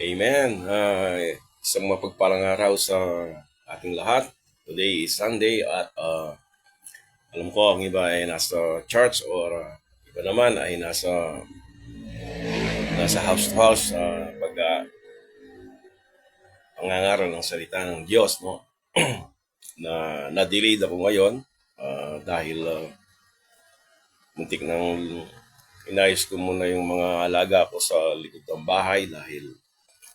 Amen. Isang mapagpalang araw sa ating lahat. Today is Sunday at alam ko ang iba ay nasa church or iba naman ay nasa house to house pag pangangaral ng salita ng Diyos, no? Na-delayed ako ngayon dahil muntik nang inayos ko muna yung mga alaga ko sa likod ng bahay dahil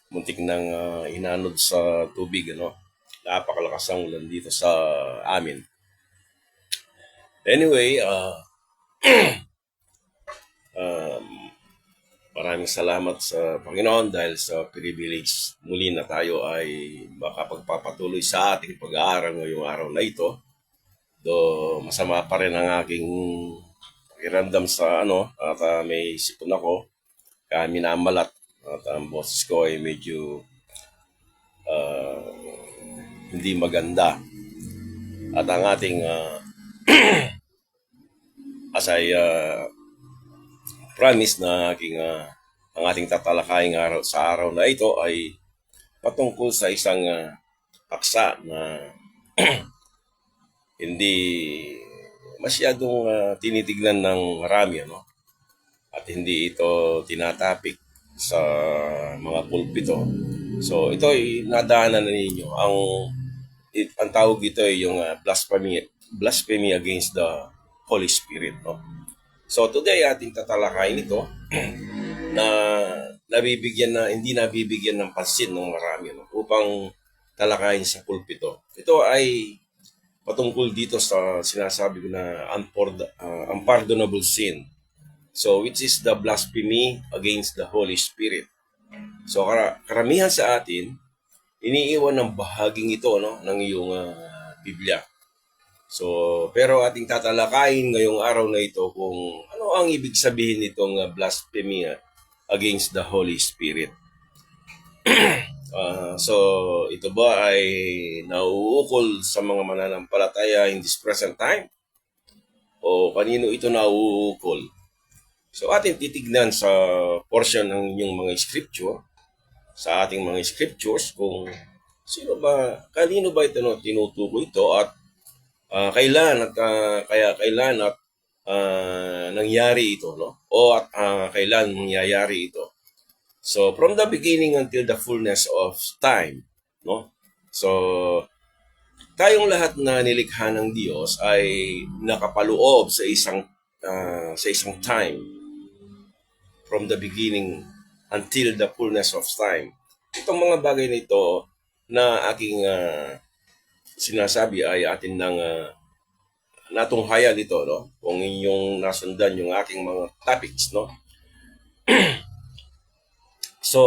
muntik nang hinanod sa tubig, ano. Napakalakas ang ulan dito sa amin. Anyway, maraming salamat sa Panginoon dahil sa privilege muli na tayo ay makapagpapatuloy sa ating pag-aaral ngayong araw na ito. Do masama pa rin ang aking pakiramdam sa at may sipon ako, kaya minamalat at ang boses ko ay medyo hindi maganda. At ang ating as I promise na ang ating tatalakayin sa araw na ito ay patungkol sa isang paksa na hindi masyadong tinitignan ng marami, ano? At hindi ito tinatapik sa mga pulpito. So ito ay nadaanan na ninyo. Ang tawag dito ay yung blasphemy against the Holy Spirit, no? So today ating tatalakayin ito na hindi nabibigyan ng pansin ng marami, no, upang talakayin sa pulpito. Ito ay patungkol dito sa sinasabi ko na unpardonable sin. So which is the blasphemy against the Holy Spirit. So karamihan sa atin iniiwan ng bahaging ito, no, ng iyong Biblia. So, pero ating tatalakayin ngayong araw na ito kung ano ang ibig sabihin nitong blasphemy against the Holy Spirit. So, ito ba ay nauukol sa mga mananampalataya in this present time? O kanino ito nauukol? So, ating titignan sa portion ng inyong mga scripture, sa ating mga scriptures, kung kanino ba ito tinutukoy ito at kailan at nangyari ito, no? O at kailan mangyayari ito. So from the beginning until the fullness of time, no? So tayong lahat na nilikha ng Diyos ay nakapaloob sa isang time, from the beginning until the fullness of time. Itong mga bagay na ito na aking sinasabi ay atin ng natunghayan dito, no? Kung inyong nasundan yung aking mga topics, no? So,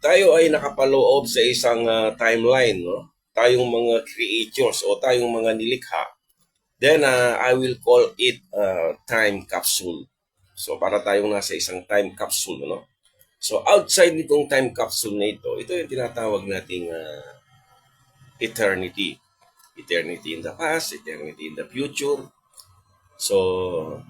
tayo ay nakapaloob sa isang timeline, no? Tayong mga creatures o tayong mga nilikha. Then, I will call it time capsule. So, para tayong nasa isang time capsule, no? So, outside nitong time capsule na ito yung tinatawag nating eternity. Eternity in the past, eternity in the future. So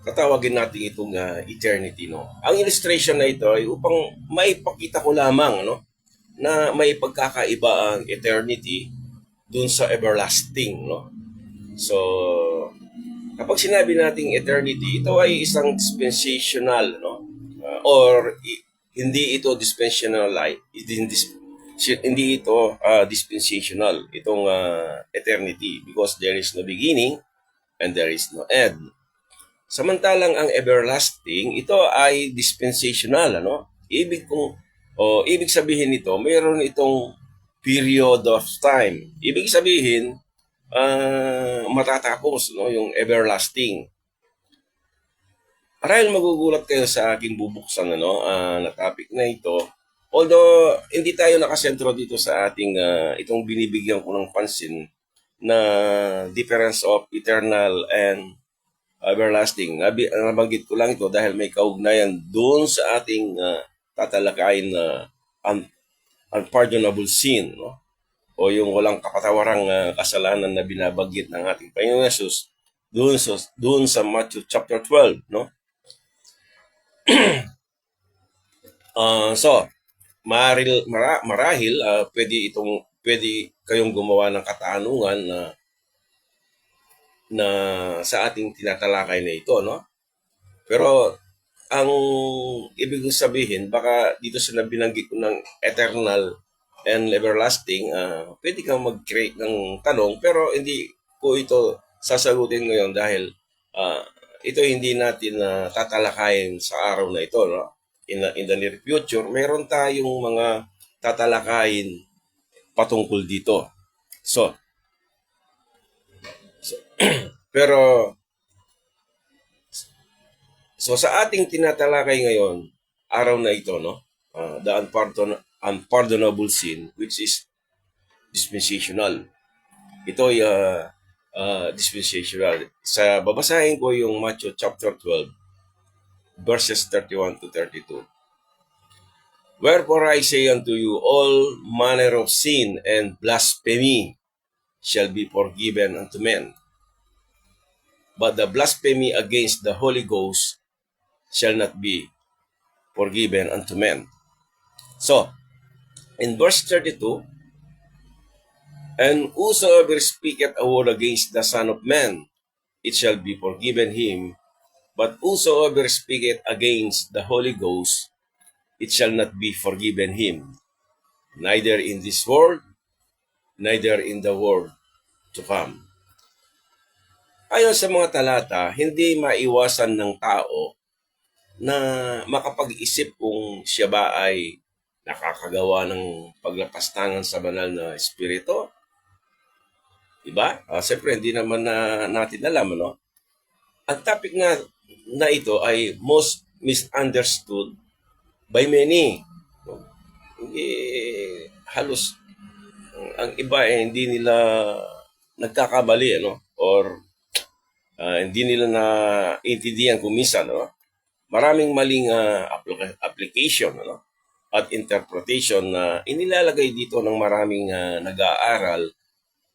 tatawagin natin itong eternity, no. Ang illustration na ito ay upang maipakita ko lamang, no, na may pagkakaiba ang eternity dun sa everlasting, no. So kapag sinabi nating eternity, ito ay isang dispensational, no, hindi ito hindi ito dispensational, itong eternity, because there is no beginning and there is no end. Samantalang ang everlasting, ito ay dispensational, ano? Ibig sabihin nito, mayroon itong period of time. Ibig sabihin, matatapos, no, yung everlasting. Marahil magugulat kayo sa aking bubuksan na topic na ito. Although hindi tayo nakasentro dito sa ating itong binibigyan ko ng pansin na difference of eternal and everlasting. Nabanggit ko lang ito dahil may kaugnayan doon sa ating tatalakayin na unpardonable sin, no? O yung walang kapatawarang kasalanan na binabanggit ng ating Panginoon Jesus doon sa Matthew chapter 12, no? So, marahil pwede kayong gumawa ng katanungan na sa ating tinatalakay na ito, no? Pero ang ibig kong sabihin, baka dito sa binanggit ko ng eternal and everlasting, pwede kang mag-create ng tanong, pero hindi ko ito sasagutin ngayon dahil ito hindi natin tatalakayin sa araw na ito. No? In the near future, meron tayong mga tatalakayin patungkol dito. So pero sa ating tinatalakay ngayon, araw na ito, no? The unpardonable sin, which is dispensational. Ito ay dispensational. Babasahin ko yung Matthew chapter 12, verses 31 to 32. Wherefore I say unto you, all manner of sin and blasphemy shall be forgiven unto men. But the blasphemy against the Holy Ghost shall not be forgiven unto men. So, in verse 32, and whosoever speaketh a word against the Son of Man, it shall be forgiven him. But whosoever speaketh against the Holy Ghost, it shall not be forgiven him, neither in this world, neither in the world to come. Ayon sa mga talata, hindi maiwasan ng tao na makapag-isip kung siya ba ay nakakagawa ng paglapastangan sa banal na espiritu. Diba? Siyempre, hindi naman natin alam, no? Ang topic na ito ay most misunderstood by many. Halos ang iba hindi nila nagkakamali, ano? Or hindi nila naintindihan kung minsan, no? Maraming maling application, ano? At interpretation na inilalagay dito ng maraming nag-aaral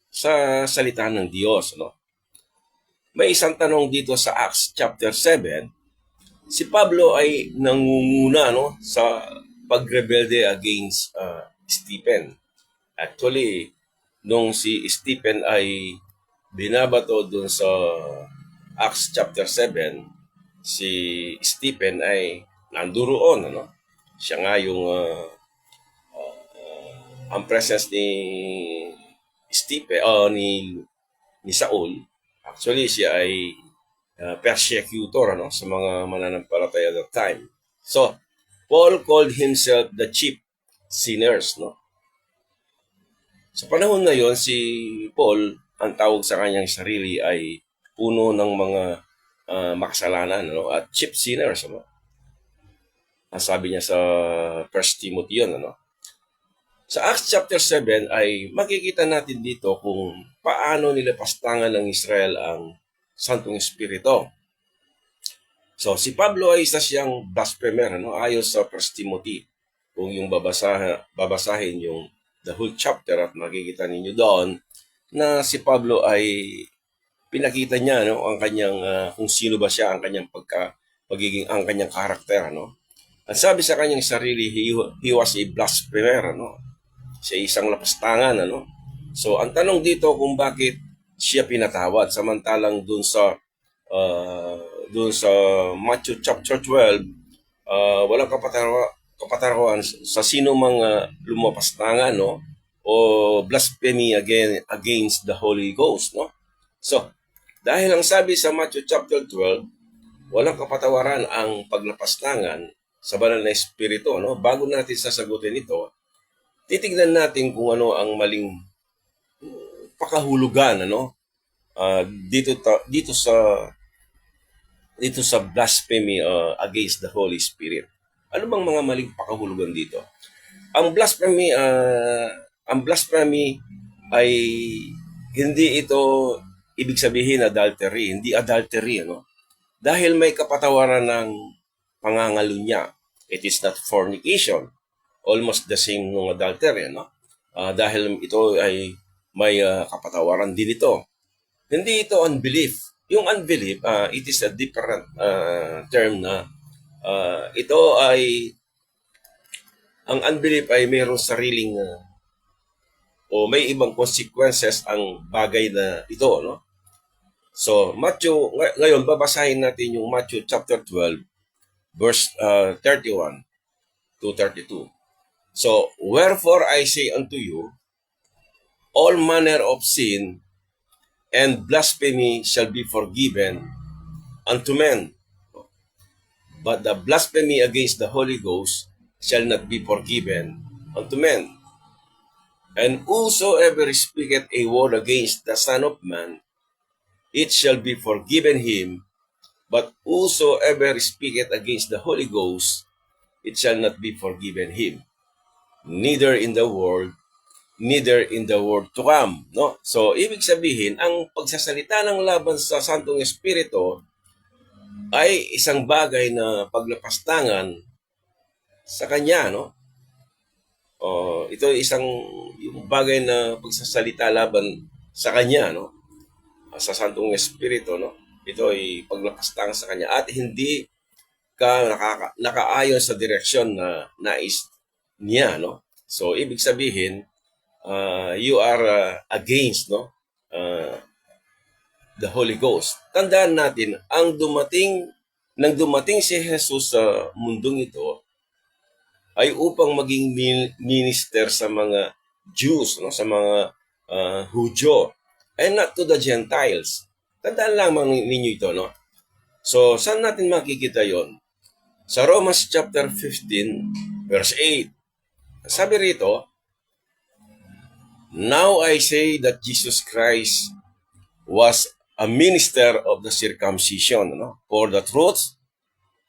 sa salita ng Diyos, no? May isang tanong dito sa Acts chapter 7. Si Pablo ay nangunguna, no, sa pagrebelde against Stephen. Actually, nung si Stephen ay binabato dun sa Acts chapter 7, si Stephen ay nanduroon, ano? Siya nga yung ang presence ni Stephen ni Saul. Actually siya ay persecutor, ano, sa mga mananampalataya at that time. So Paul called himself the chief sinners, no? Sa panahon na yon, si Paul, ang tawag sa kanyang sarili ay puno ng mga makasalanan, no? At chief sinners, ano? Sabi niya sa 1 Timothy yun, ano? Sa Acts chapter 7 ay makikita natin dito kung paano nilapastangan ng Israel ang Santong Espiritu. So si Pablo ay isa siyang blasphemer, ano? Ayon sa 1 Timothy. Kung yung babasahin yung the whole chapter at makikita ninyo doon na si Pablo ay pinakita niya, no, ang kanyang kung sino ba siya, ang kanyang ang kanyang karakter, ano. At sabi sa kanyang sarili, he was a blasphemer, ano. Siya isang lapastangan, ano. So ang tanong dito kung bakit siya pinatawad, samantalang dun sa Matthew chapter 12, walang kapataruan sa sino mang lumapastangan, no, o blasphemy against the Holy Ghost, no. So dahil ang sabi sa Matthew chapter 12, walang kapatawaran ang paglapastangan sa banal na espiritu, no. Bago natin sasagutin ito, titignan natin kung ano ang maling pakahulugan, ano, dito sa blasphemy against the Holy Spirit. Ano bang mga maling pakahulugan dito? Ang blasphemy ay hindi ito ibig sabihin adultery, hindi adultery, ano? Dahil may kapatawaran ng pangangalunya. It is not fornication. Almost the same ng adultery, no? Dahil ito ay may kapatawaran din ito. Hindi ito unbelief. Yung unbelief, it is a different term na ito ay ang unbelief ay mayroong sariling o may ibang consequences ang bagay na ito, no? So, ngayon babasahin natin yung Matthew chapter 12, verse 31 to 32. So, wherefore I say unto you, all manner of sin and blasphemy shall be forgiven unto men, but the blasphemy against the Holy Ghost shall not be forgiven unto men. And whosoever speaketh a word against the Son of Man, it shall be forgiven him, but whosoever speaketh against the Holy Ghost, it shall not be forgiven him, neither in the world, neither in the world to come. No? So, ibig sabihin, ang pagsasalita ng laban sa Santong Espiritu ay isang bagay na paglapastangan sa Kanya. No? Ito ay isang yung bagay na pagsasalita laban sa Kanya. No? Sa Santong Espiritu. No? Ito ay paglapastangan sa Kanya at hindi ka nakaayon sa direksyon na nais niya. No? So, ibig sabihin, you are against, no, the Holy Ghost. Tandaan natin, nang dumating si Jesus sa mundong ito, ay upang maging minister sa mga Jews, no, sa mga Hudyo, and not to the Gentiles. Tandaan lamang ninyo ito, no? So, saan natin makikita yon? Sa Romans chapter 15, verse 8. Sabi rito, now I say that Jesus Christ was a minister of the circumcision, no? For the truth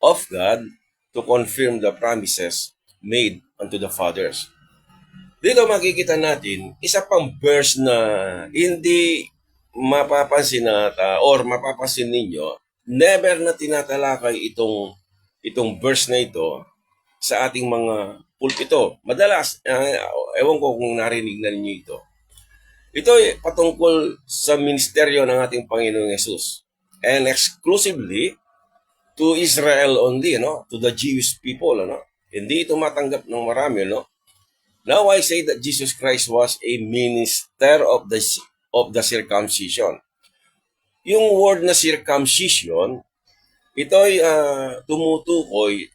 of God to confirm the promises made unto the fathers. Dito makikita natin isa pang verse na hindi mapapansin or mapapansin ninyo, never na tinatalakay itong verse na ito sa ating mga pulpito. Madalas, ewan ko kung narinig na ninyo ito. Ito ay patungkol sa ministeryo ng ating Panginoong Yesus. And exclusively to Israel only, no? To the Jewish people, no? Hindi ito matanggap ng marami, no? Now I say that Jesus Christ was a minister of the circumcision. Yung word na circumcision, ito ay tumutukoy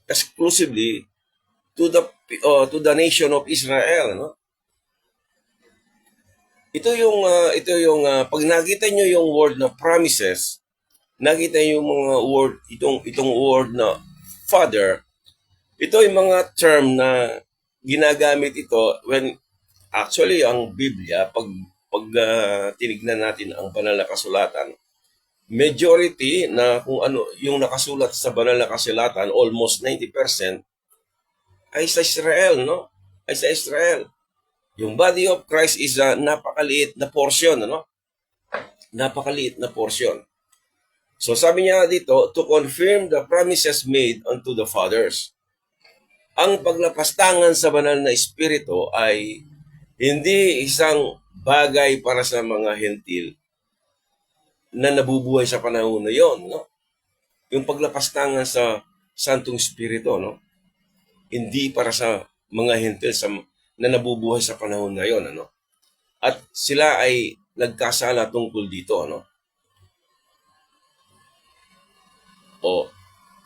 exclusively to the nation of Israel, no? Ito yung pag nakita niyo yung word na promises, nakita niyo yung mga word itong word na father, ito yung mga term na ginagamit ito when actually ang Biblia pag tinignan natin ang banal na kasulatan, majority na kung ano yung nakasulat sa banal na kasulatan, almost 90% ay sa Israel, no? Ay sa Israel. Yung body of Christ is a napakaliit na portion, ano? Napakaliit na portion. So sabi niya dito, to confirm the promises made unto the fathers. Ang paglapastangan sa banal na espiritu ay hindi isang bagay para sa mga hentil na nabubuhay sa panahon na yon, no? Yung paglapastangan sa Santong Espiritu, no? Hindi para sa mga hentil na nabubuhay sa panahon na yon, ano? At sila ay nagkasala tungkol dito, ano?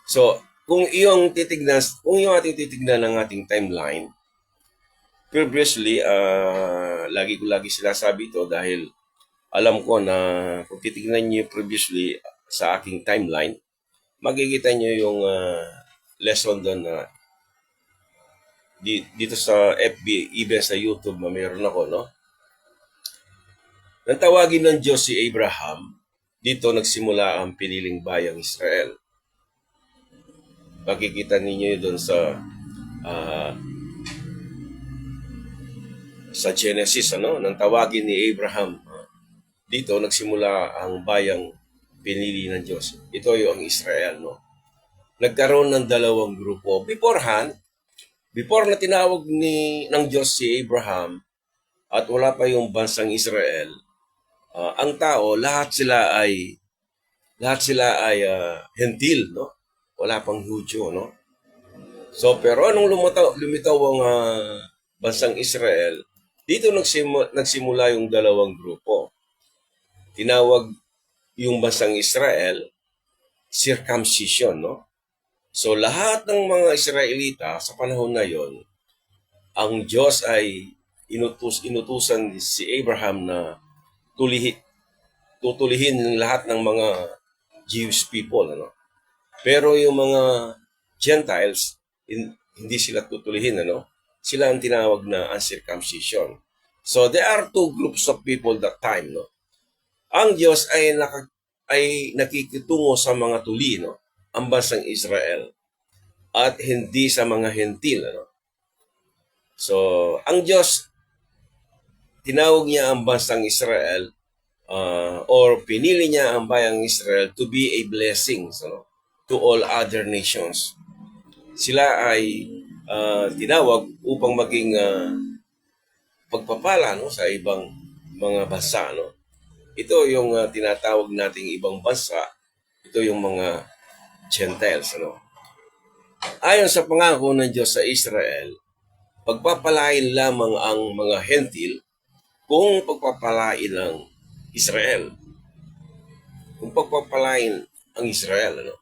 So, kung iyong ating titignan ng ating timeline, previously, lagi sila sabi ito dahil alam ko na kung titignan niyo previously sa aking timeline, makikita niyo yung lesson doon na dito sa FB, even sa YouTube na mayroon ako, no? Nang tawagin ng Diyos si Abraham, dito nagsimula ang piniling bayang Israel. Makikita ninyo doon sa Genesis, ano? Nang tawagin ni Abraham, dito nagsimula ang bayang pinili ng Diyos. Ito yung Israel, no? Nagkaroon ng dalawang grupo. Before na tinawag ng Diyos si Abraham at wala pa yung bansang Israel, ang tao, lahat sila ay hentil, no? Wala pang Hudyo, no? So, pero anong lumitaw ang bansang Israel, dito nagsimula yung dalawang grupo. Tinawag yung bansang Israel circumcision, no? So, lahat ng mga Israelita sa panahon na yon, ang Diyos ay inutusan si Abraham na tutulihin lahat ng mga Jewish people, ano? Pero yung mga Gentiles, hindi sila tutulihin, ano? Sila ang tinawag na uncircumcision. So there are two groups of people that time, no? Ang Diyos ay nakikitungo sa mga tuli, no? Ang bansang Israel, at hindi sa mga hentil, ano? So ang Diyos, tinawag niya ang bansang Israel, or pinili niya ang bayang Israel to be a blessing, no? To all other nations. Sila ay tinawag upang maging pagpapala, no, sa ibang mga bansa, no. Ito yung tinatawag nating ibang bansa. Ito yung mga Gentiles, no. Ayon sa pangako ng Diyos sa Israel, pagpapalain lamang ang mga hentil kung pagpapalain ang Israel. Kung pagpapalain ang Israel, ano.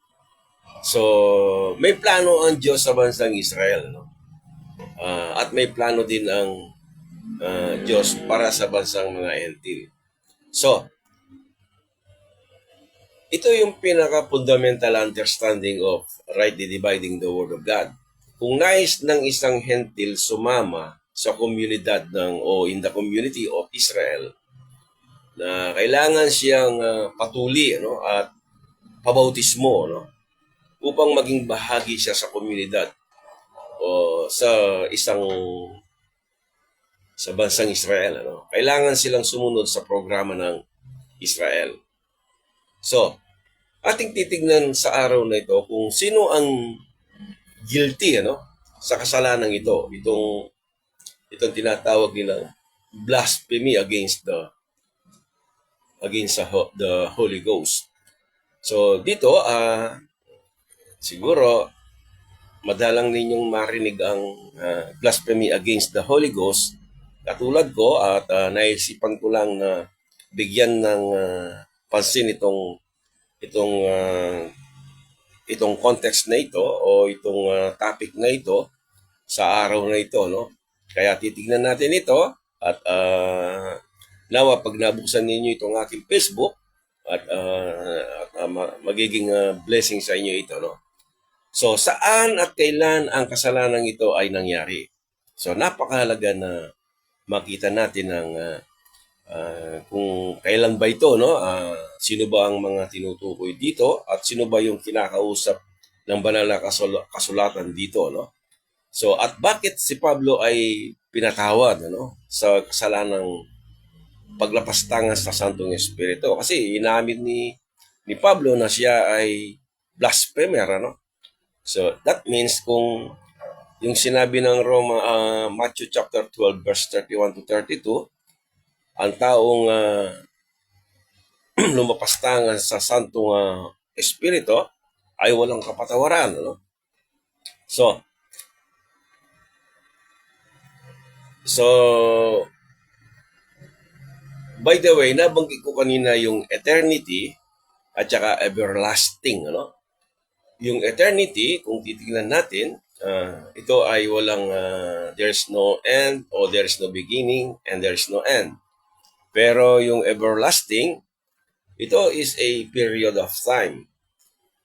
So, may plano ang Diyos sa bansang Israel, no? At may plano din ang Diyos para sa bansang mga hentil. So, ito yung pinaka-fundamental understanding of rightly dividing the Word of God. Kung nais ng isang hentil sumama sa komunidad in the community of Israel, na kailangan siyang patuli, no, at pabautismo, no, upang maging bahagi siya sa komunidad o sa bansang Israel, ano. Kailangan silang sumunod sa programa ng Israel. So, ating titignan sa araw na ito kung sino ang guilty, ano, sa kasalanang ito. Itong tinatawag nilang blasphemy against the Holy Ghost. So, dito siguro madalang ninyong marinig ang blasphemy against the Holy Ghost. Katulad ko, at naisipan ko lang na bigyan ng pansin itong context na ito o itong topic na ito sa araw na ito, no? Kaya titignan natin ito at nawa pag nabuksan ninyo itong aking Facebook at magiging blessing sa inyo ito, no? So, saan at kailan ang kasalanang ito ay nangyari? So, napakahalaga na makita natin ang kung kailan ba ito, no? Sino ba ang mga tinutukoy dito at sino ba yung kinakausap ng banal na kasulatan dito, no? So, at bakit si Pablo ay pinatawad, ano, sa kasalanang paglapastangan sa Santong Espiritu? Kasi inamin ni Pablo na siya ay blasphemer, ano? So, that means kung yung sinabi ng Matthew chapter 12 verse 31 to 32, ang taong lumapastangan sa Santong Espiritu ay walang kapatawaran, ano? So, by the way, nabanggit ko kanina yung eternity at saka everlasting, ano? Yung eternity, kung titignan natin, ito ay walang there's no end or there's no beginning and there's no end. Pero yung everlasting, ito is a period of time.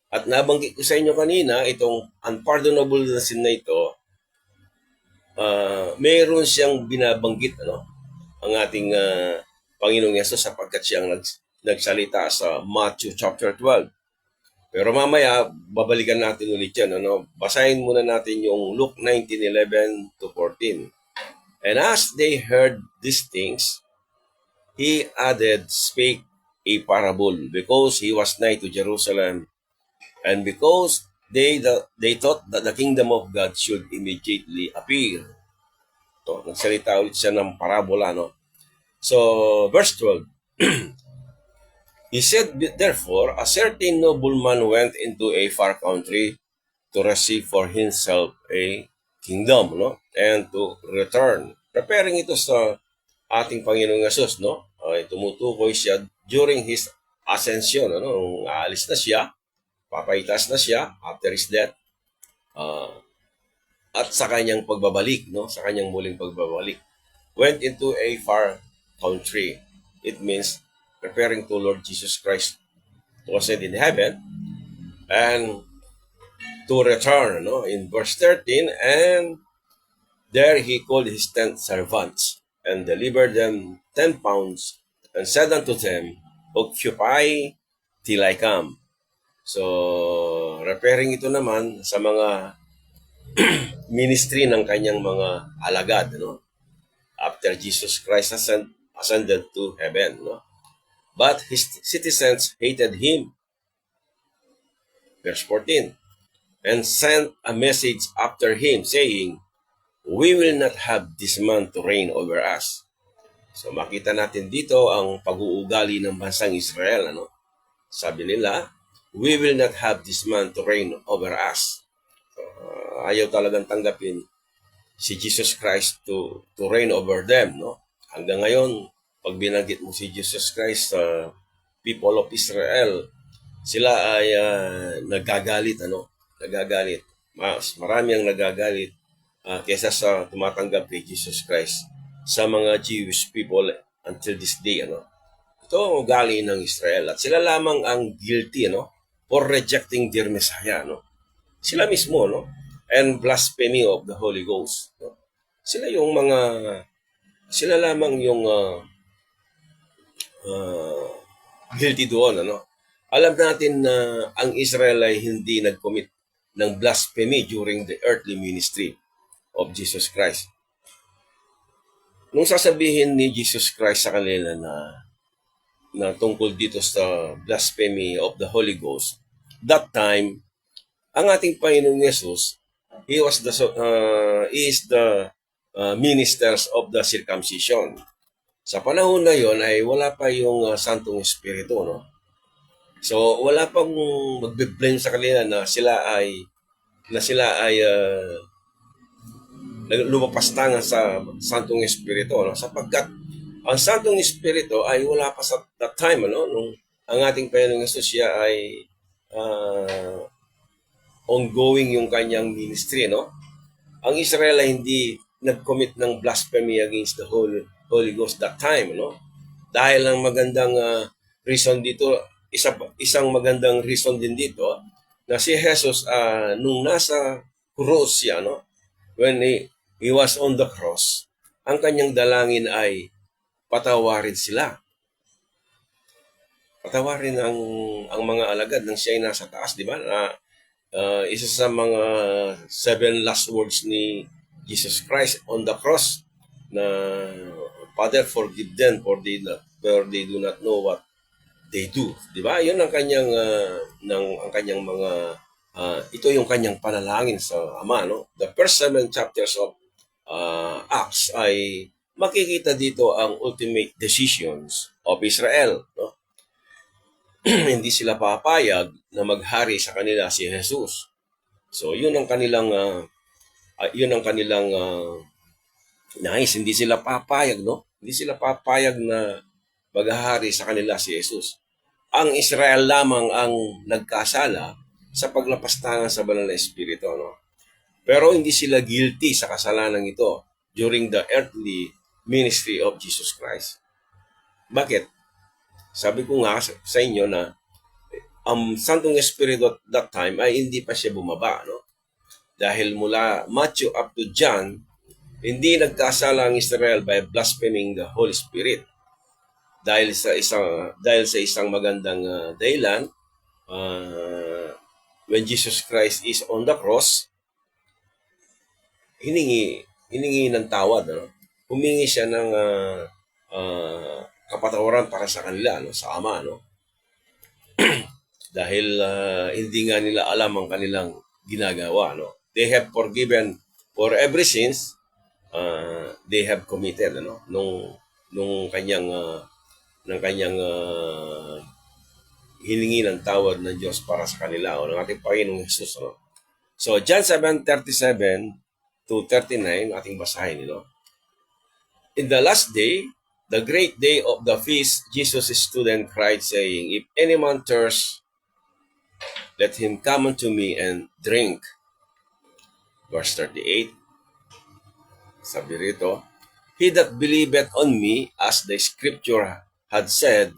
At nabanggit ko sa inyo kanina, itong unpardonable na sin na ito, mayroon siyang binabanggit, ano, ang ating Panginoong Yesus sapagkat siyang nagsalita sa Matthew chapter 12. Pero mamaya, babalikan natin ulit yan, ano. Basahin muna natin yung Luke 19:11 to 14. And as they heard these things, he spake a parable, because he was nigh to Jerusalem, and because they thought that the kingdom of God should immediately appear. So, nagsalita ulit siya ng parabola, no? So, verse 12. He said, therefore, a certain nobleman went into a far country to receive for himself a kingdom, no? And to return. Preparing ito sa ating Panginoong Yesus, no? Ay tumutukoy siya during his ascension, ano? Nung aalis na siya, papaitas na siya after his death. At sa kanyang pagbabalik, no? Sa kanyang muling pagbabalik. Went into a far country. It means preparing to Lord Jesus Christ to ascend in heaven and to return, no? In verse 13, and there he called his 10 servants and delivered them 10 pounds and said unto them, occupy till I come. So, referring ito naman sa mga ministry ng kanyang mga alagad, no? After Jesus Christ ascended to heaven, no? But his citizens hated him. Verse 14. And sent a message after him, saying, we will not have this man to reign over us. So makita natin dito ang pag-uugali ng bansang Israel, ano? Sabi nila, we will not have this man to reign over us. Ayaw talagang tanggapin si Jesus Christ to reign over them, no? Hanggang ngayon, pag binanggit mo si Jesus Christ sa people of Israel, sila ay nagagalit, ano? Nagagalit. Marami ang nagagalit kaysa sa tumatanggap kay Jesus Christ sa mga Jewish people until this day, ano? Ito ang ugali ng Israel at sila lamang ang guilty, no? For rejecting their Messiah, no? Sila mismo, no? And blasphemy of the Holy Ghost, no? Sila lamang yung guilty doon, ano? Alam natin na ang Israel ay hindi nag-commit ng blasphemy during the earthly ministry of Jesus Christ. Nung sasabihin ni Jesus Christ sa kanila na tungkol dito sa blasphemy of the Holy Ghost, that time, ang ating Panginoong Yesus, he is the ministers of the circumcision. Sa panahon na yon ay wala pa yung Santong Espiritu, no? So wala pang magbe-blame sa kanila na sila ay lumapastangan sa Santong Espiritu, no? Sapagkat ang Santong Espiritu ay wala pa sa that time, ano, nung ang ating Panginoong Yesus siya ay ongoing yung kanyang ministry, no? Ang Israel ay hindi nag-commit ng blasphemy against the Holy Ghost that time, no? Dahil ang magandang reason dito, isang magandang reason din dito na si Jesus nung nasa cross siya, no? When he was on the cross, ang kanyang dalangin ay patawarin sila. Patawarin ang mga alagad nang siya ay nasa taas, di ba? Isa sa mga 7 last words ni Jesus Christ on the cross na Father, forgive them for they do not know what they do, di ba? 'Yun ang kanyang mga ito yung kanyang panalangin sa Ama, no? The first 7 chapters of Acts ay makikita dito ang ultimate decisions of Israel, no? Hindi sila papayag na maghari sa kanila si Jesus. So 'yun ang kanilang nais, hindi sila papayag, no? Hindi sila papayag na maghahari sa kanila si Jesus. Ang Israel lamang ang nagkasala sa paglapastangan sa banal na espiritu, no? Pero hindi sila guilty sa kasalanan ito during the earthly ministry of Jesus Christ. Bakit? Sabi ko nga sa inyo na ang Santong Espiritu at that time ay hindi pa siya bumaba, no? Dahil mula Matthew up to John, hindi nagkasala ang Israel by blaspheming the Holy Spirit. Dahil sa isang magandang dahilan, when Jesus Christ is on the cross, hiningi ng tawad, no? Humingi siya ng kapatawaran para sa kanila, no? Sa Ama, no? Dahil hindi nga nila alam ang kanilang ginagawa, no? They have forgiven for every sins they have committed, ano? Nung kanyang hiningi ng tawad ng Diyos para sa kanila, o ng ating Panginoong Jesus, ano? So, John 7:37 to 39, ating basahin, In the last day, the great day of the feast, Jesus stood and cried, saying, If any man thirst, let him come unto me and drink. Verse 38, sabi rito, He that believeth on me, as the scripture had said,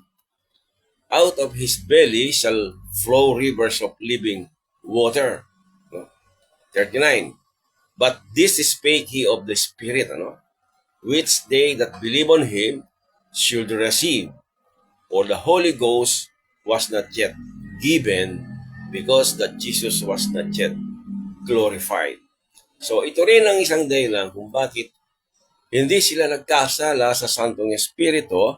out of his belly shall flow rivers of living water. 39. But this spake he of the Spirit, which they that believe on him should receive. For the Holy Ghost was not yet given, because that Jesus was not yet glorified. So ito rin ang isang dahilan kung bakit hindi sila nagkasala sa Santong Espiritu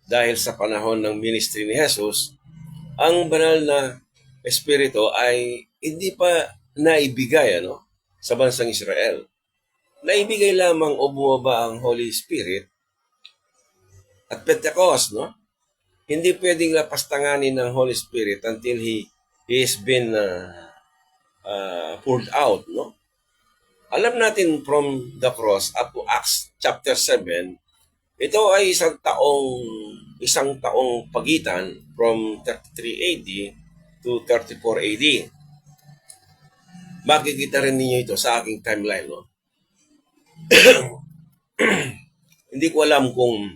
dahil sa panahon ng ministry ni Jesus, ang banal na Espiritu ay hindi pa naibigay sa bansang Israel. Naibigay lamang o bumaba ang Holy Spirit at Pentecost, Hindi pwedeng lapastanganin ng Holy Spirit until He is been poured out, Alam natin from the cross up to Acts chapter 7, ito ay isang taong pagitan from 33 AD to 34 AD. Makikita rin ninyo ito sa aking timeline, Hindi ko alam kung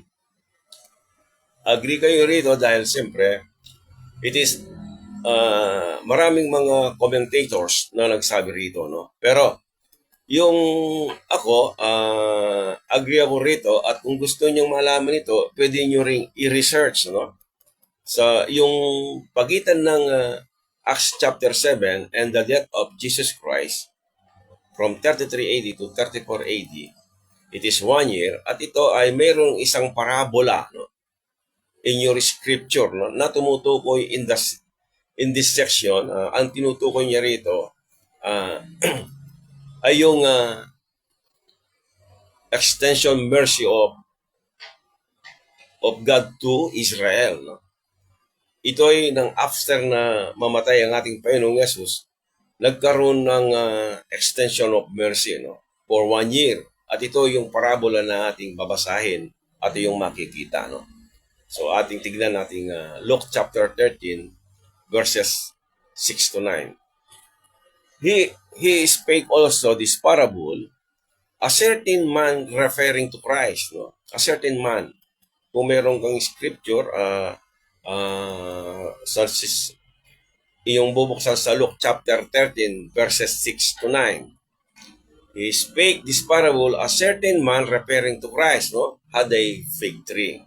agree kayo rito dahil siyempre it is maraming mga commentators na nagsabi rito, Pero yung ako, agree ako rito at kung gusto niyo malaman ito, pwede niyo ring i-research, Sa yung pagitan ng Acts chapter 7 and the death of Jesus Christ from 33 AD to 34 AD, it is 1 year at ito ay mayroong isang parabola, in your scripture, na tumutukoy in this section. Ang tinutukoy niya rito ay yung extension mercy of God to Israel. Ito ay nang after na mamatay ang ating Panginoong Yesus, nagkaroon ng extension of mercy for 1 year. At ito yung parabola na ating babasahin at yung makikita. So ating tignan nating Luke chapter 13 verses 6 to 9. He spake also this parable, a certain man referring to Christ, A certain man. Kung meron kang scripture, iyong bubuksan sa Luke chapter 13 verses 6 to 9. He spake this parable, a certain man referring to Christ, had a fig tree.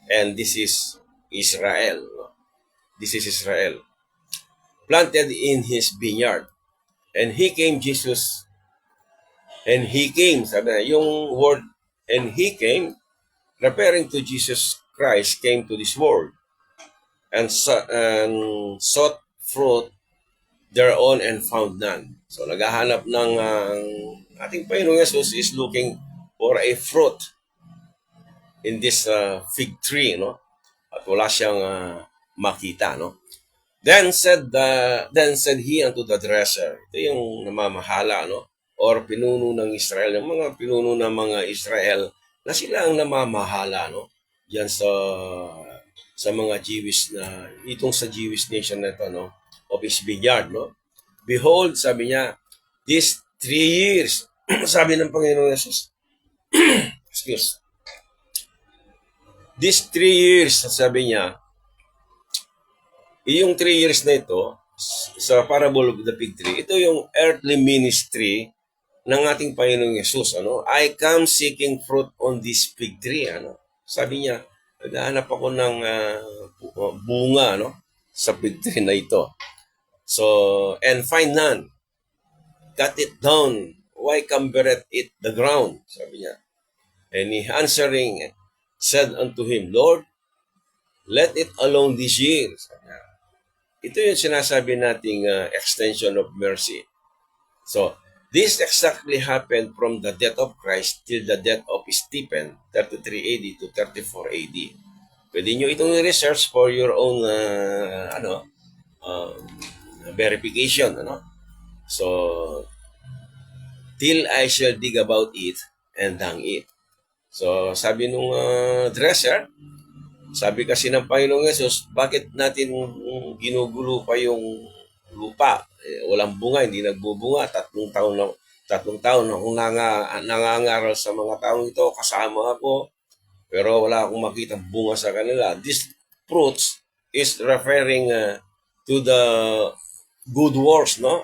And this is Israel. This is Israel. Planted in his vineyard. And he came, sabi na, yung word, and he came, referring to Jesus Christ, came to this world, and sought fruit thereon and found none. So naghahanap ng ating Panginoong Jesus is looking for a fruit in this fig tree, At wala siyang makita, Then said he unto the dresser, ito yung namamahala, or pinuno ng Israel, yung mga pinuno ng mga Israel, na sila ang namamahala, Diyan sa mga Jewish na, itong sa Jewish nation na ito, of his vineyard, Behold, sabi niya, these 3 years, sabi ng Panginoon Jesus, excuse, these 3 years, sabi niya, yung 3 years na ito, sa parable of the fig tree, ito yung earthly ministry ng ating Panginoong Yesus. I come seeking fruit on this fig tree. Sabi niya, naghahanap ako ng bunga sa fig tree na ito. So, and find none. Cut it down. Why cumbereth it the ground? Sabi niya. And he answering said unto him, Lord, let it alone this year. Sabi niya. Ito yung sinasabi nating extension of mercy. So, this exactly happened from the death of Christ till the death of Stephen, 33 AD to 34 AD. Pwede nyo itong research for your own verification. So, till I shall dig about it and hang it. So, sabi nung dresser, sabi kasi ng Panginoong Yesus, bakit natin ginugulo pa yung lupa? Walang bunga, hindi nagbubunga. Tatlong taon na akong nangangaral sa mga taong ito, kasama ako, pero wala akong makitang bunga sa kanila. This fruits is referring to the good works, no?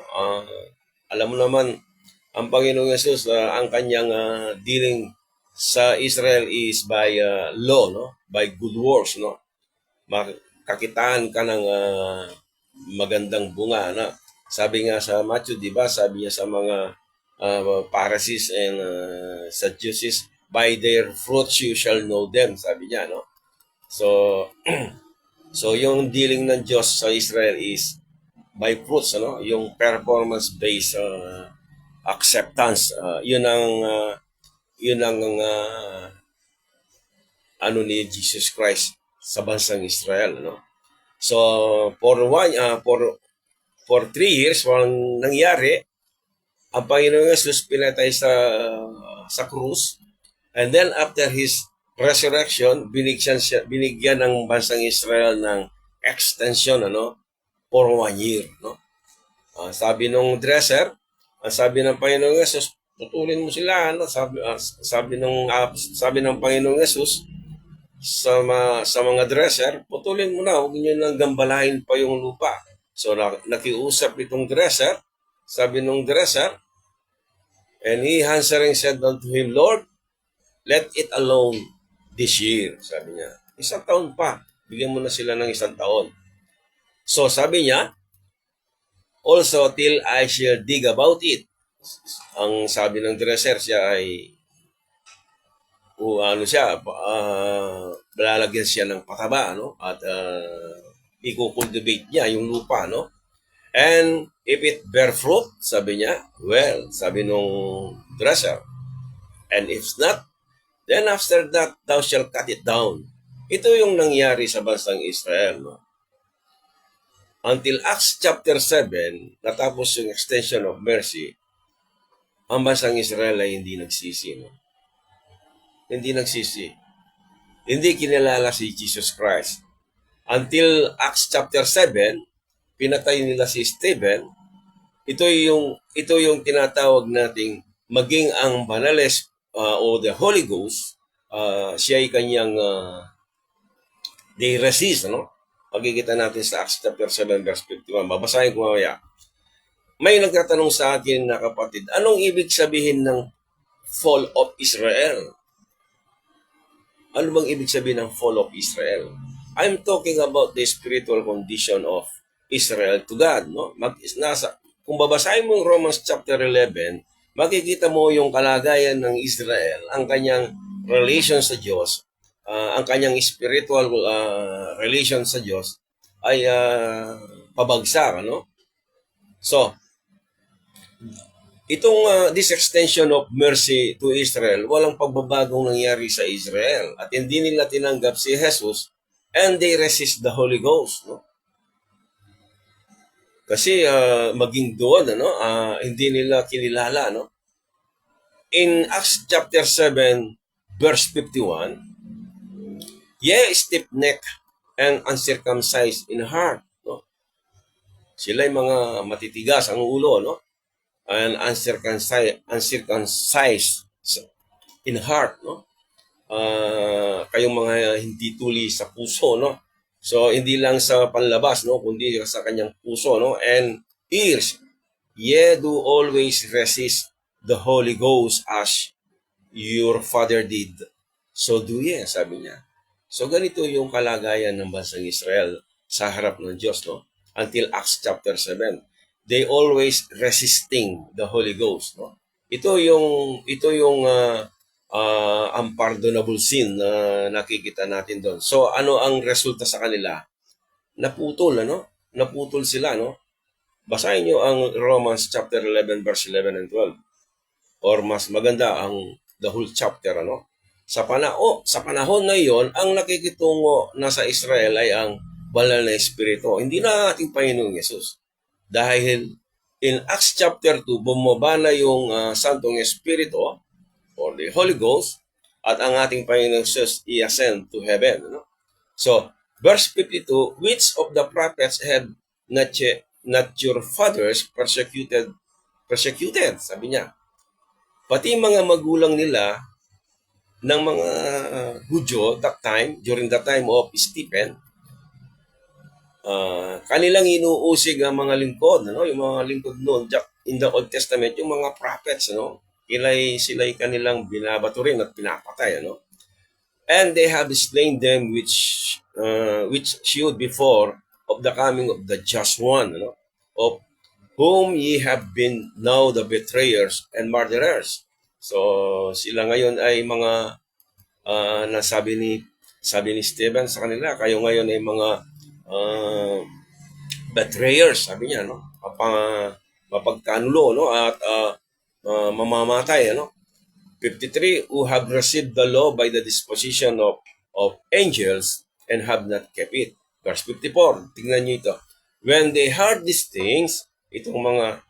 Alam mo naman, ang Panginoong Yesus, ang kanyang dealing sa Israel is by law, no? By good works, no? Makakitaan ka ng magandang bunga, na sabi nga sa Matthew, di ba? Sabi niya sa mga Pharisees and Sadducees, by their fruits you shall know them, sabi niya, no? So, so yung dealing ng Diyos sa Israel is by fruits, ano? Yung performance-based acceptance. Yun ang ano ni Jesus Christ sa bansang Israel, no? So, for 3 years, walang nangyari. Ang Panginoong Yesus pinatay sa krus. And then after his resurrection, binigyan ng bansang Israel ng extension, ano? For 1 year, no? Sabi nung dresser, sabi ng Panginoong Yesus, putulin mo sila, ano? Sabi ng Panginoong Yesus sa mga dresser, putulin mo na, huwag niyo nang gambalahin pa yung lupa. So nakiusap itong dresser, sabi nung dresser, and he answering said unto him, Lord, let it alone this year. Sabi niya, 1 taon pa, bigyan mo na sila ng 1 taon. So sabi niya, also till I shall dig about it. Ang sabi ng dresser, siya ay lalagyan siya ng pataba, no? At i-cultivate niya yung lupa, no? And if it bear fruit, sabi niya, well, sabi nung dresser, and if not, then after that, thou shall cut it down. Ito yung nangyari sa bansang Israel, no? Until Acts chapter 7, natapos yung extension of mercy, ang bansang Israel ay hindi nagsisi, no? Hindi nagsisi. Hindi kinilala si Jesus Christ. Until Acts chapter 7, pinatay nila si Stephen. Ito yung tinatawag nating maging ang banales o the Holy Ghost, siya ay kanyang they resist, no? Pagkikita natin sa Acts chapter 7 verse 51. Babasahin ko mamaya. May nagtatanong sa akin na kapatid, anong ibig sabihin ng fall of Israel? Ano bang ibig sabihin ng fall of Israel? I'm talking about the spiritual condition of Israel to God, no? Kung babasahin mo Romans chapter 11, makikita mo yung kalagayan ng Israel, ang kanyang relation sa Diyos, ang kanyang spiritual relation sa Diyos ay pabagsak, ano? So, itong this extension of mercy to Israel, walang pagbabagong nangyari sa Israel. At hindi nila tinanggap si Jesus and they resist the Holy Ghost, no? Kasi maging doon, ano, hindi nila kinilala, no? In Acts chapter 7, verse 51, ye stiff-necked and uncircumcised in heart, no? Sila'y mga matitigas ang ulo, no? And uncircumcised in heart, no? Kayong mga hindi tuli sa puso, no? So hindi lang sa panlabas, no, kundi sa kanyang puso, no? And ears, ye do always resist the Holy Ghost as your father did. So do ye, sabi niya. So ganito yung kalagayan ng bansang Israel sa harap ng Diyos, no? Until Acts chapter 7. They always resisting the Holy Ghost, no? Ito yung unpardonable sin na nakikita natin doon. So ano ang resulta sa kanila? Naputol, ano? Naputol sila, no? Basahin niyo ang Romans chapter 11 verse 11 and 12. Or mas maganda ang the whole chapter, ano? Sa panahon na iyon, ang nakikitungo na sa Israel ay ang banal na espiritu. Hindi na ating Panginoong Yesus. Dahil in Acts chapter 2, bumaba na yung Santong Espiritu or the Holy Ghost at ang ating Panginoong Jesus i-ascend to heaven. No? So, verse 52, which of the prophets have not your fathers persecuted, sabi niya. Pati mga magulang nila ng mga Hudyo that time, during the time of Stephen, kanilang inuusig ang mga lingkod, no? Yung mga lingkod noon in the Old Testament, yung mga prophets, no? Sila'y kanilang binabato rin at pinapatay, no? And they have slain them which shewed before of the coming of the just one, no? Of whom ye have been now the betrayers and murderers. So sila ngayon ay mga sabi ni Stephen sa kanila, kayo ngayon ay mga betrayers, sabi niya, no? Mapagkanulo, no? At mamamatay, ano? 53, who have received the law by the disposition of angels and have not kept it. Verse 54, tingnan niyo ito. When they heard these things, itong mga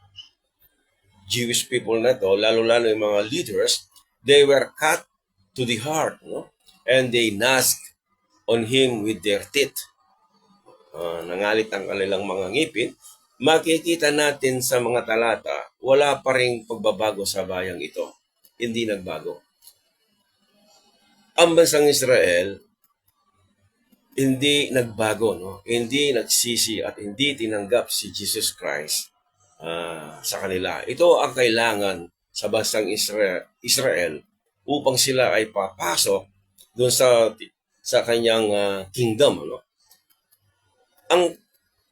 Jewish people na to, lalo-lalo yung mga leaders, they were cut to the heart, no? And they gnashed on him with their teeth. Nangalit ang kanilang mga ngipin. Makikita natin sa mga talata, wala pa ring pagbabago sa bayang ito. Hindi nagbago. Ang bansang Israel, hindi nagbago, no? Hindi nagsisi at hindi tinanggap si Jesus Christ sa kanila. Ito ang kailangan sa bansang Israel upang sila ay papasok doon sa kanyang kingdom, no?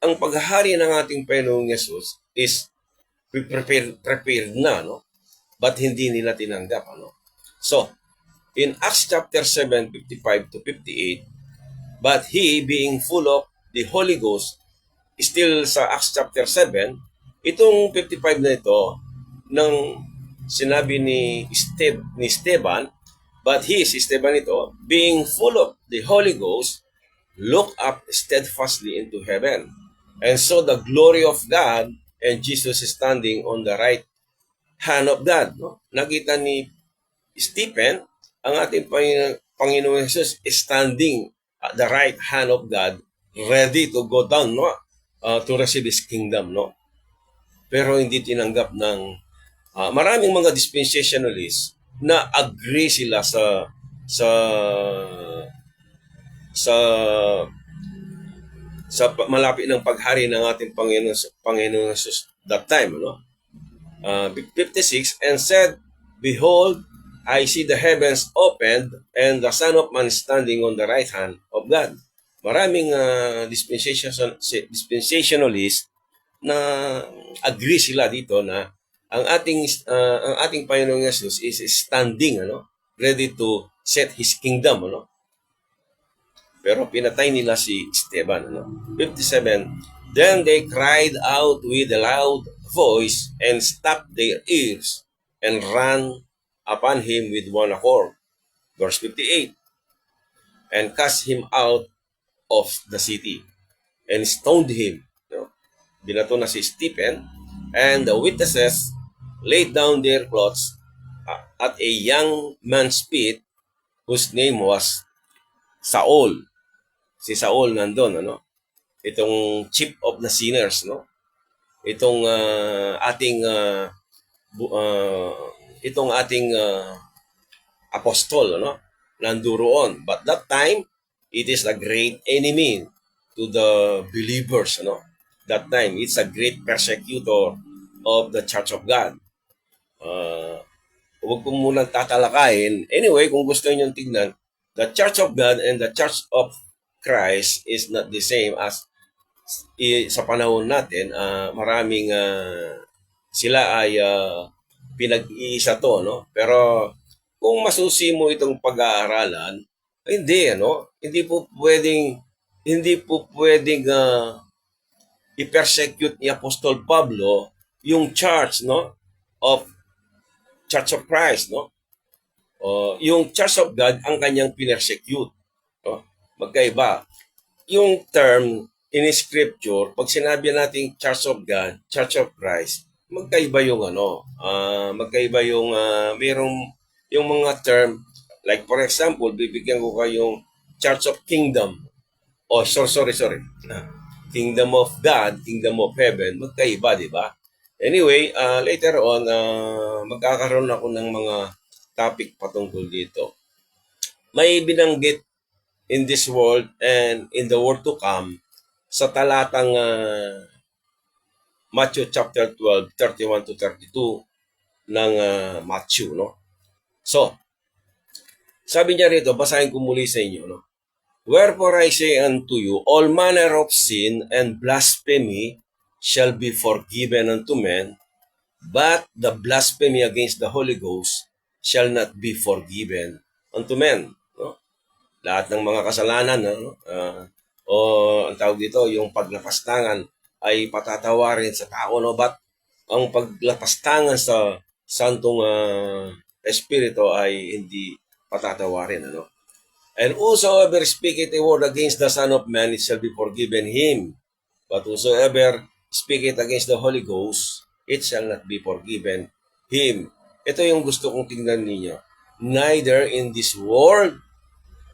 Ang paghahari ng ating Panginoong Yesus is prepared na, no? But hindi nila tinanggap, ano? So, in Acts chapter 7, 55 to 58, but he being full of the Holy Ghost, still sa Acts chapter 7, itong 55 na ito, nang sinabi ni Esteban, but he, si Esteban ito, being full of the Holy Ghost, looked up steadfastly into heaven, and saw the glory of God, and Jesus standing on the right hand of God. No? Nakita ni Stephen, ang ating Panginoon Jesus standing at the right hand of God, ready to go down, no? To receive His kingdom. No? Pero hindi tinanggap ng maraming mga dispensationalists na agree sila sa malapit ng paghari ng ating Panginoon Jesus that time, no? 56, and said, behold, I see the heavens opened and the Son of Man standing on the right hand of God. Maraming dispensationalists na agree sila dito na ang ating Panginoong Jesus is standing, ano, ready to set His kingdom, ano. Pero pinatay nila si Esteban, ano. 57, then they cried out with a loud voice and stopped their ears and ran upon him with one accord. Verse 58, and cast him out of the city and stoned him. No? Binato na si Stephen, and the witnesses laid down their clothes at a young man's feet whose name was Saul. Si Saul nandun, ano? Itong chief of the sinners, no? Itong ating apostol, no? Nanduroon. But that time, it is a great enemy to the believers, no? That time, it's a great persecutor of the Church of God. Huwag ko munang tatalakayin. Anyway, kung gusto niyo tignan, the Church of God and the Church of Christ is not the same as sa panahon natin. Maraming sila ay pinag-iisa to, no? Pero kung masusi mo itong pag-aaralan, hindi, ano? Hindi po pwedeng i-persecute ni Apostol Pablo yung church, no? Of Church of Christ, no? Yung Church of God ang kanyang pinersecute, no? Magkaiba. Yung term in Scripture, pag sinabi natin Church of God, Church of Christ, magkaiba yung magkaiba yung merong yung mga term, like for example, bibigyan ko kayong Church of Kingdom. Oh, sorry. Kingdom of God, Kingdom of Heaven, magkaiba, di ba? Anyway, later on, magkakaroon ako ng mga topic patungkol dito. May binanggit in this world and in the world to come sa talatang Matthew chapter 12, 31 to 32 ng Matthew, no? So, sabi niya rito, basahin ko muli sa inyo, no? Wherefore I say unto you, all manner of sin and blasphemy shall be forgiven unto men, but the blasphemy against the Holy Ghost shall not be forgiven unto men. No? Lahat ng mga kasalanan, no? O ang tawag dito, yung paglapastangan ay patatawarin sa tao, no? But ang paglapastangan sa Santong Espiritu ay hindi patatawarin, ano? And whosoever speaketh a word against the Son of Man, it shall be forgiven him. But whosoever speaketh against the Holy Ghost, it shall not be forgiven him. Ito yung gusto kong tingnan ninyo. Neither in this world,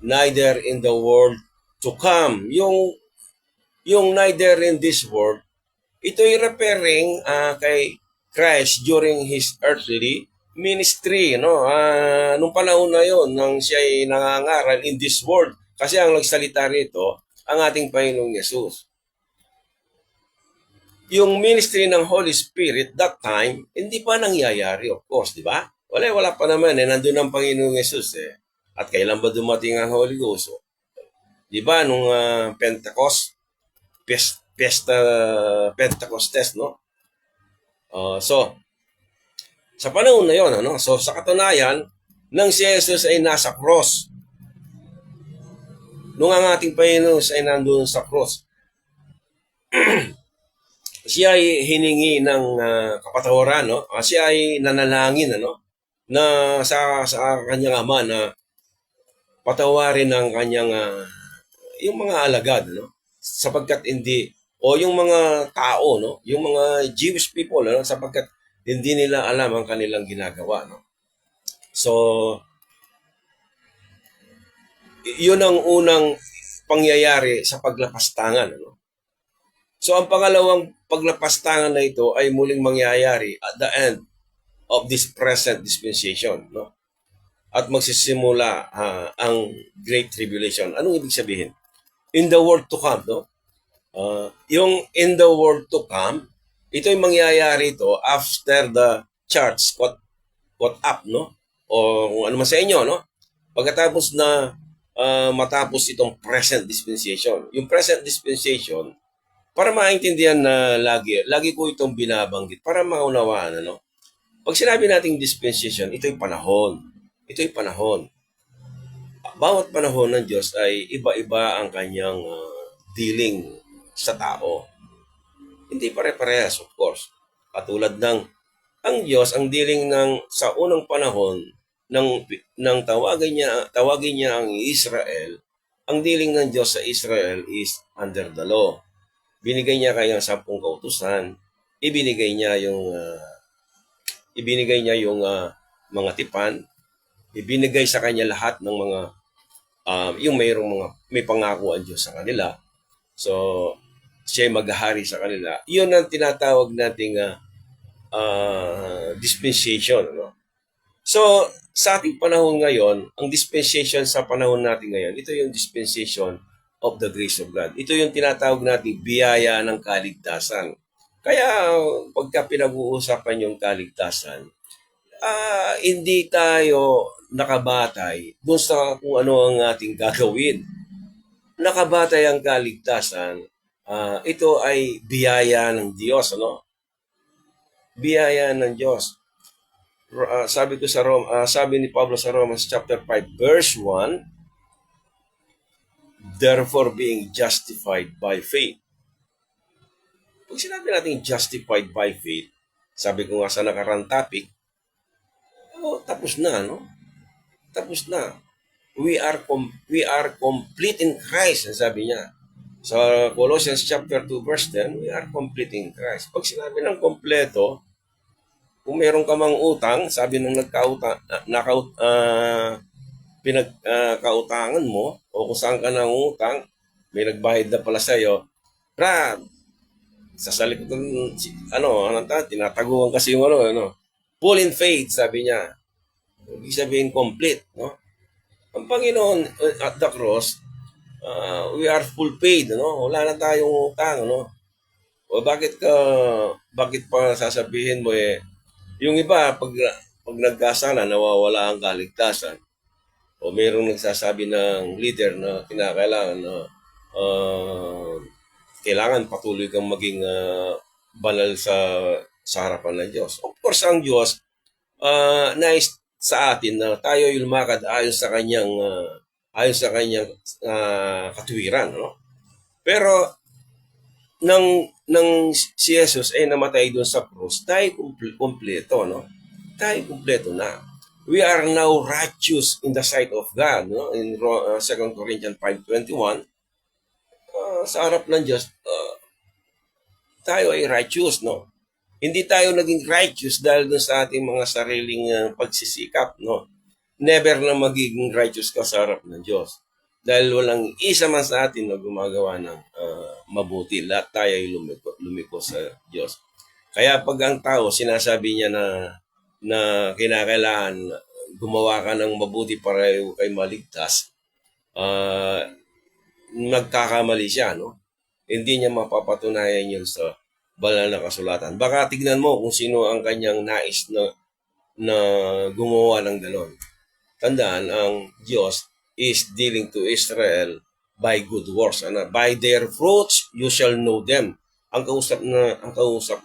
neither in the world to come. Yung neither in this world, ito'y referring kay Christ during His earthly ministry, no? Nung panahon na yon, nang siya ay nangangaral in this world, kasi ang nagsalita rito, ang ating Panginoong Yesus. Yung ministry ng Holy Spirit that time, hindi pa nangyayari, of course, di ba? Wala pa naman, nandun ang Panginoong Yesus, eh. At kailan ba dumating ang Holy Ghost? Di ba, nung Pentecost, Fiesta Pentecostes, no? So, sa panahon na yon, ano? So, sa katunayan, nang si Jesus ay nasa cross, nung ang ating Panginoon ay nandun sa cross, siya ay hiningi ng kapatawaran, no? Siya ay nanalangin, ano? Na sa kanyang ama na patawarin ng kanyang yung mga alagad, no? Sapagkat hindi, o yung mga tao, no? Yung mga Jewish people, no? Sapagkat hindi nila alam ang kanilang ginagawa, no? So, yun ang unang pangyayari sa paglapastangan, no? So, ang pangalawang paglapastangan na ito ay muling mangyayari at the end of this present dispensation, no? At magsisimula ang Great Tribulation. Anong ibig sabihin? In the world to come, no? Yung in the world to come, ito yung mangyayari ito after the church caught up, no? O kung ano man sa inyo, no? Pagkatapos na matapos itong present dispensation. Yung present dispensation, para maintindihan na lagi ko itong binabanggit, para maunawaan, ano? Pag sinabi nating dispensation, ito'y panahon. Ito'y panahon. Bawat panahon ng Diyos ay iba-iba ang kanyang dealing sa tao. Hindi pare-parehas, of course. Katulad ng ang Diyos, ang dealing sa unang panahon ng tawagin niya ang Israel, ang dealing ng Diyos sa Israel is under the law. Binigay niya kayang 10 kautusan, ibinigay niya yung mga tipan, ibinigay sa kanya lahat ng mga yung may pangako ang Diyos sa kanila. So, siya maghahari sa kanila. Iyon ang tinatawag nating dispensation. No? So, sa ating panahon ngayon, ang dispensation sa panahon natin ngayon, ito yung dispensation of the grace of God. Ito yung tinatawag nating biyaya ng kaligtasan. Kaya, pagka pinag-uusapan yung kaligtasan, hindi tayo nakabatay dun sa kung ano ang ating gagawin. Nakabatay ang kaligtasan, ito ay biyaya ng Diyos, ano? Biyaya ng Diyos. Sabi ni Pablo sa Romans chapter 5 verse 1, therefore being justified by faith. Pag sinabi natin justified by faith, sabi ko nga sa nakarang topic, tapos na, no? Tapos na. We are complete in Christ, sabi niya. Sa Colossians chapter 2 verse 10, we are complete in Christ. Pag sinabi ng kompleto, kung meron ka mang utang, sabi nung pinagkautangan mo, o kung saan ka nang utang, may nagbayad na pala sa'yo, Brad, sa salikutan, tinataguan kasi yung full in faith, sabi niya. Ibig sabihin complete, no? Ang Panginoon at the cross, we are full paid, no? Wala na tayong utang, no? O bakit pa sasabihin mo yung iba, pag nagkasala, nawawala ang kaligtasan. O mayroong nagsasabi ng leader na kinakailangan na kailangan patuloy kang maging banal sa harapan ng Diyos. Of course, ang Diyos nais sa atin na tayo ay lumakad ayon sa kanyang katuwiran, no? Pero nang si Jesus ay namatay doon sa cross, tayo kumpleto, no? Tayo kumpleto na. We are now righteous in the sight of God, no? In 2 Corinthians 5:21, sa harap ng Diyos, tayo ay righteous, no? Hindi tayo naging righteous dahil doon sa ating mga sariling pagsisikap, no? Never na magiging righteous ka sa harap ng Diyos. Dahil walang isa man sa atin na gumagawa ng mabuti. Lahat tayo ay lumiko sa Diyos. Kaya pag ang tao, sinasabi niya na kinakailangan gumawa ka ng mabuti para kay maligtas, nagkakamali siya, no? Hindi niya mapapatunayan yun sa banal na kasulatan. Baka tignan mo kung sino ang kanyang nais na gumawa ng ganon. Tandaan, ang Diyos is dealing to Israel by good works. By their fruits, you shall know them. Ang kausap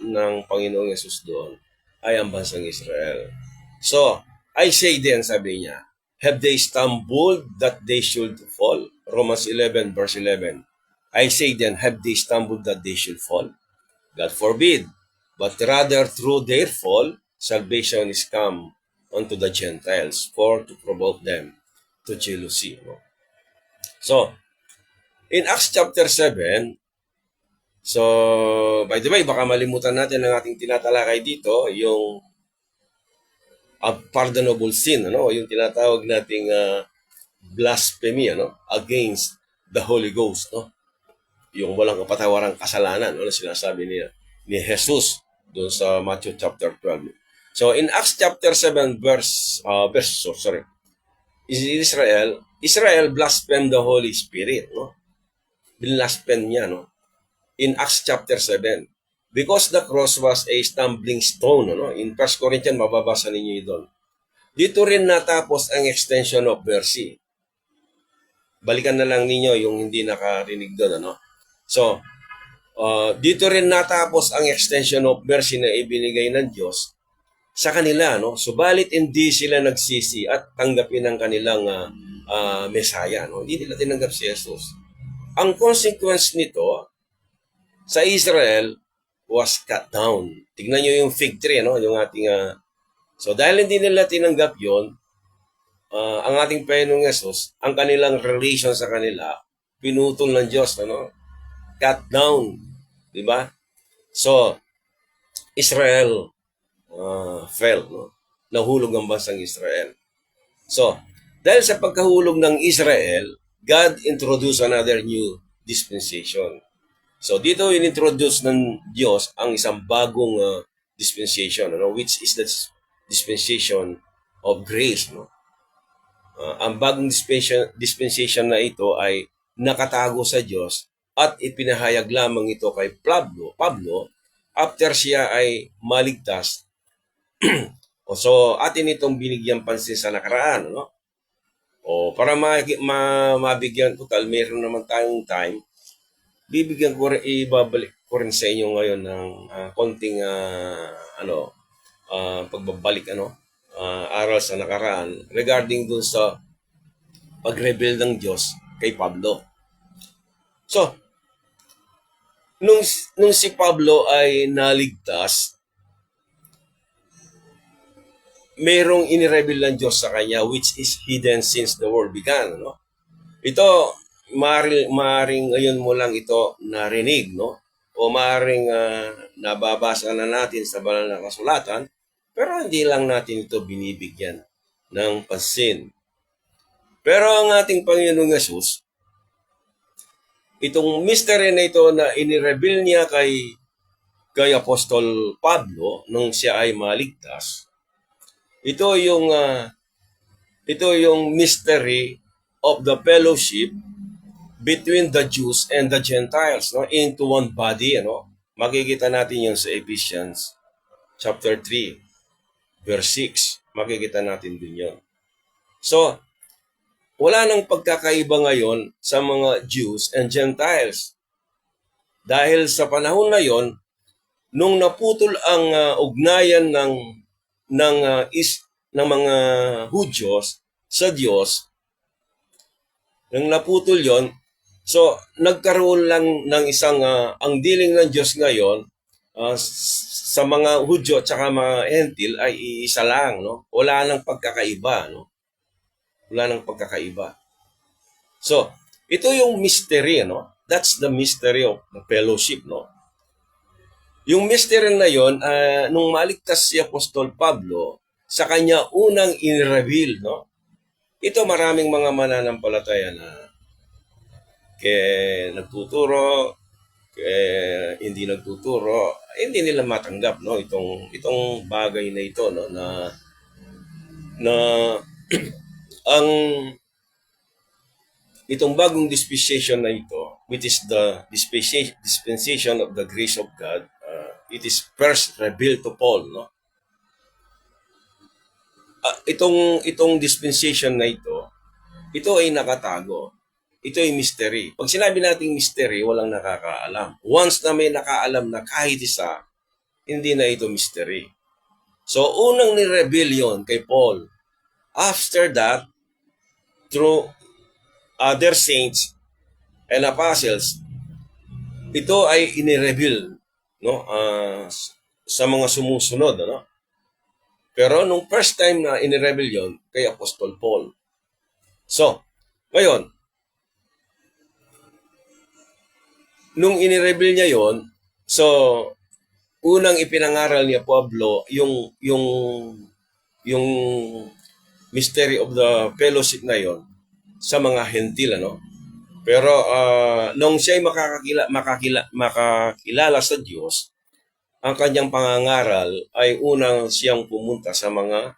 ng Panginoong Yesus doon ay ang bansang Israel. So, I say then, sabi niya, have they stumbled that they should fall? Romans 11 verse 11. I say then, have they stumbled that they should fall? God forbid. But rather through their fall, salvation is come unto the Gentiles for to provoke them to jealousy. So, in Acts chapter 7, so, by the way, baka malimutan natin ang ating tinatalakay dito, yung unpardonable sin, yung tinatawag nating blasphemy, against the Holy Ghost, yung walang kapatawarang kasalanan, sinasabi ni Jesus doon sa Matthew chapter 12. So in Acts chapter 7 Israel blasphemed the Holy Spirit, Blaspheme niya, in Acts chapter 7. Because the cross was a stumbling stone, In 1 Corinthians, mababasa ninyo doon. Dito rin natapos ang extension of mercy. Balikan na lang ninyo yung hindi nakarinig doon, So, dito rin natapos ang extension of mercy na ibinigay ng Diyos sa kanila, Subalit hindi sila nagsisi at tanggapin ang kanilang Mesaya, Hindi nila tinanggap si Jesus. Ang consequence nito sa Israel was cut down. Tignan nyo yung fig tree, yung ating so dahil hindi nila tinanggap yon, ang ating Panginoong Yesus, ang kanilang relation sa kanila, pinutol ng Diyos, cut down, di ba? So Israel fell, nahulog ang bansang Israel. So dahil sa pagkahulog ng Israel, God introduced another new dispensation. So dito inintroduce ng Diyos ang isang bagong dispensation, which is the dispensation of grace. Ang bagong dispensation na ito ay nakatago sa Diyos at ipinahayag lamang ito kay Pablo after siya ay maligtas. So atin itong binigyan pansin sa nakaraan. Para mabigyan total, meron naman tayong time. Ibabalik ko rin sa inyo ngayon ng konting pagbabalik aral sa nakaraan regarding dun sa pag-rebel ng Diyos kay Pablo. So, nung si Pablo ay naligtas, merong inirebel ng Diyos sa kanya which is hidden since the world began. Ito, maring ngayon mo lang ito narinig, o maring nababasa na natin sa banal na kasulatan, Pero hindi lang natin ito binibigyan ng pansin. Pero ang ating Panginoong Yesus, itong mystery na ito na inireveal niya kay Apostol Pablo nung siya ay maligtas, ito yung mystery of the fellowship between the Jews and the Gentiles, no, into one body, ano. Makikita natin 'yon sa Ephesians chapter 3 verse 6. Makikita natin din 'yon. So, wala nang pagkakaiba ngayon sa mga Jews and Gentiles. Dahil sa panahon na 'yon, nung naputol ang ugnayan ng mga Hudyos sa Diyos, nang naputol 'yon, so nagkaroon lang ng isang ang dealing ng Diyos ngayon sa mga Hudyo at saka mga Hentil ay iisa lang, no? Wala nang pagkakaiba, no? Wala nang pagkakaiba. So, ito yung mystery, no? That's the mystery of the fellowship, no? Yung mystery na yon, nung maligtas si Apostol Pablo, sa kanya unang in-reveal, no? Ito maraming mga mananampalataya na nagtuturo, hindi nagtuturo, hindi nila matanggap, no, itong bagay na ito, no, na ang itong bagong dispensation na ito, which is the dispensation of the grace of God, it is first revealed to Paul, no. Itong dispensation na ito ay nakatago. Ito ay mystery. Pag sinabi nating mystery, walang nakakaalam. Once na may nakaalam na kahit isa, hindi na ito mystery. So, unang ni-reveal yun kay Paul. After that, through other saints and apostles, ito ay ini-reveal, no, sa mga sumusunod, no? Pero nung first time na ini-reveal yun, kay Apostol Paul. So, ngayon, nung ini-reveal niya yon, so unang ipinangaral niya Pablo yung mystery of the fellowship na yon sa mga hentil, ano. Pero nung siya ay makakilala sa Diyos, ang kanyang pangangaral ay unang siyang pumunta sa mga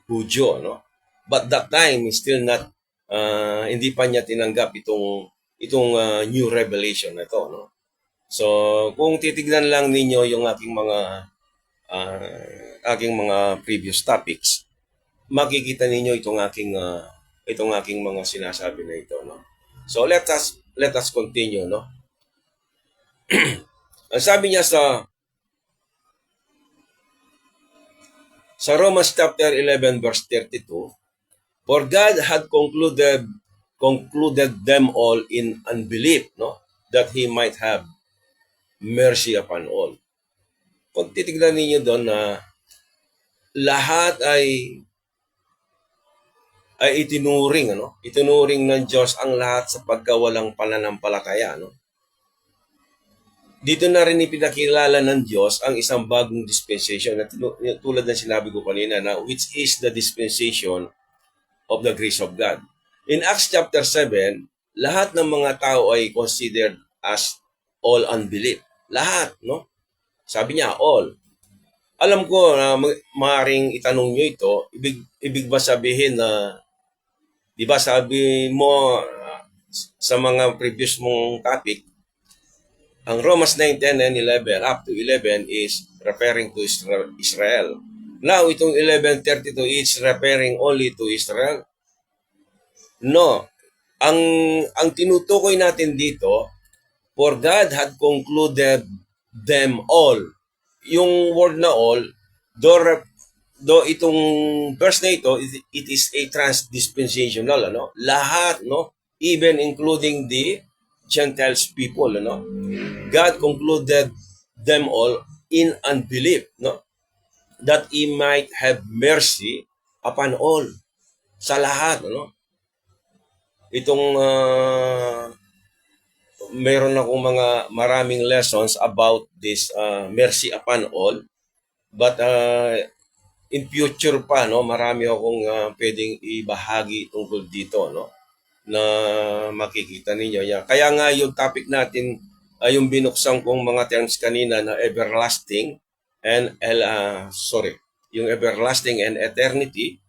Hudyo, no. But that time still not hindi pa niya tinanggap itong new revelation na ito, no. So, kung titignan lang ninyo yung aking mga previous topics, makikita ninyo itong aking mga sinasabi na ito, no. So, let us continue, no. Ang sabi niya sa Romans chapter 11 verse 32, for God had concluded them all in unbelief, no, that He might have mercy upon all. Kung titignan ninyo doon na lahat ay itinuring, ano? Itinuring ng Diyos ang lahat sa pagkawalang pananampalataya, no? Dito na rin ipinakilala ng Diyos ang isang bagong dispensation na tulad ng sinabi ko kanina, na which is the dispensation of the grace of God. In Acts chapter 7, lahat ng mga tao ay considered as all unbelief. Lahat, no? Sabi niya, all. Alam ko na maaaring itanong nyo ito, ibig ba sabihin na, di ba sabi mo sa mga previous mong topic, ang Romans 9, 10, and 11, up to 11 is referring to Israel. Now, itong 11:32 is referring only to Israel? No. Ang tinutukoy natin dito, for God had concluded them all. Yung word na all, though itong verse na ito, it is a transdispensational, ano? Lahat, no? Even including the Gentiles people, ano? God concluded them all in unbelief, no? That He might have mercy upon all. Sa lahat, ano? Itong meron akong maraming lessons about this mercy upon all. But in future pa, no, marami akong pwedeng ibahagi tungkol dito, no, na makikita ninyo. Yeah. Kaya nga yung topic natin ay yung binuksan kong mga terms kanina na everlasting and yung everlasting and eternity,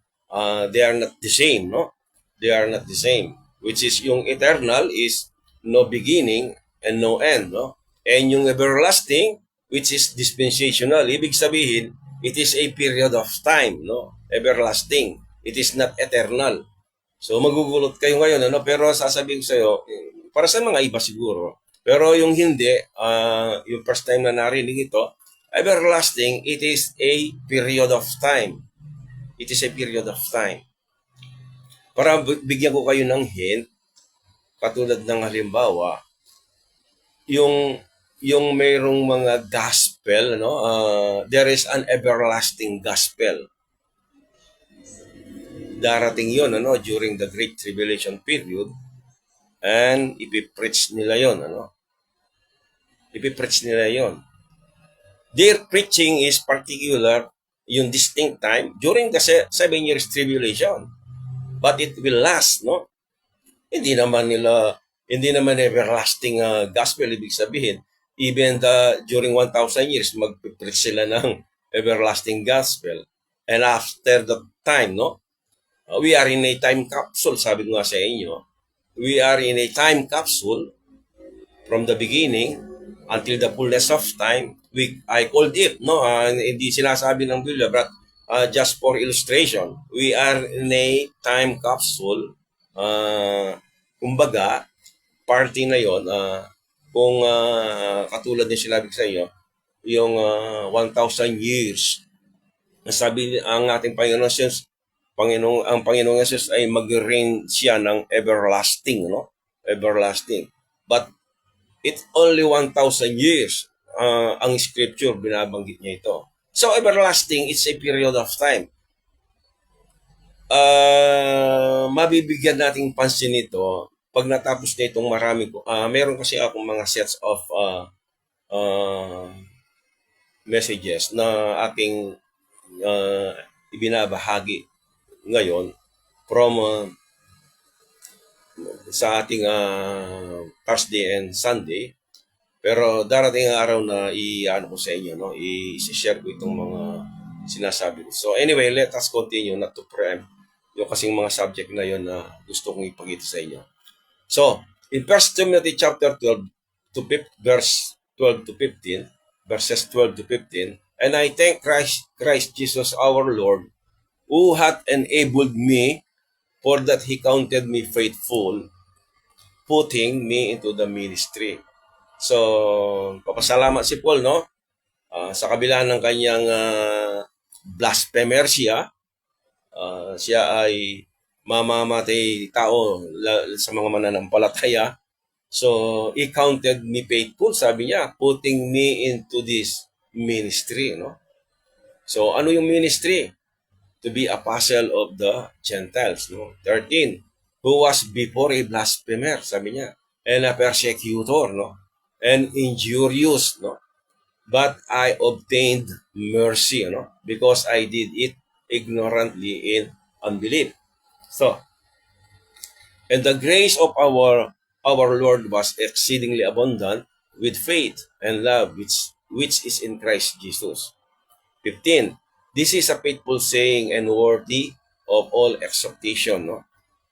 they are not the same, no? They are not the same. Which is yung eternal is no beginning and no end, no? And yung everlasting, which is dispensational, ibig sabihin, it is a period of time, no? Everlasting. It is not eternal. So magugulot kayo ngayon, ano? Pero sasabihin ko sa iyo, para sa mga iba siguro, pero yung hindi, yung first time na narinig ito, everlasting, it is a period of time. It is a period of time. Para bigyan ko kayo ng hint, katulad ng halimbawa, yung mayroong mga gospel, ano, there is an everlasting gospel. Darating yon, ano, during the Great Tribulation period, and ipipreach nila yon, ano. Ipipreach nila yon. Their preaching is particular, yung distinct time, during the 7 years tribulation. But it will last, no? Hindi naman everlasting gospel, ibig sabihin. Even during 1,000 years, mag-preach sila ng everlasting gospel. And after the time, no? We are in a time capsule, sabi ko nga sa inyo. We are in a time capsule from the beginning until the fullness of time. I called it, no? Hindi sinasabi ng Biblia, but just for illustration, we are in a time capsule. Kumbaga, party na yon, kung katulad din sinabi sa iyo, yung 1,000 years. Sabi ang ating ang Panginoong Jesus ay mag-reign siya ng everlasting, no? Everlasting. But it's only 1,000 years. Ang scripture, binabanggit niya ito. So, everlasting, it's a period of time. Mabibigyan nating pansin ito pag natapos na itong marami ko. Meron kasi akong mga sets of messages na aking ibinabahagi ngayon from sa ating Thursday and Sunday. Pero darating ang araw na i-ano ko sa inyo, no? I-share ko itong mga sinasabi ko. So anyway, let us continue not to preempt yung kasing mga subject na yon na gusto kong ipakita sa inyo. So, in 1 Timothy chapter 12 to verse 12 to 15, verses 12 to 15, and I thank Christ Jesus our Lord, who hath enabled me, for that he counted me faithful, putting me into the ministry. So, papasalamat si Paul, no? Sa kabila ng kanyang blasphemer siya ay mamamatay tao sa mga mananampalataya. So, he counted me faithful, sabi niya, putting me into this ministry, no? So, ano yung ministry? To be apostle of the Gentiles, no? 13, who was before a blasphemer, sabi niya, and a persecutor, no? And injurious, no? But I obtained mercy, no? Because I did it ignorantly in unbelief. So, and the grace of our Lord was exceedingly abundant with faith and love which is in Christ Jesus. 15. This is a faithful saying and worthy of all acceptation, no?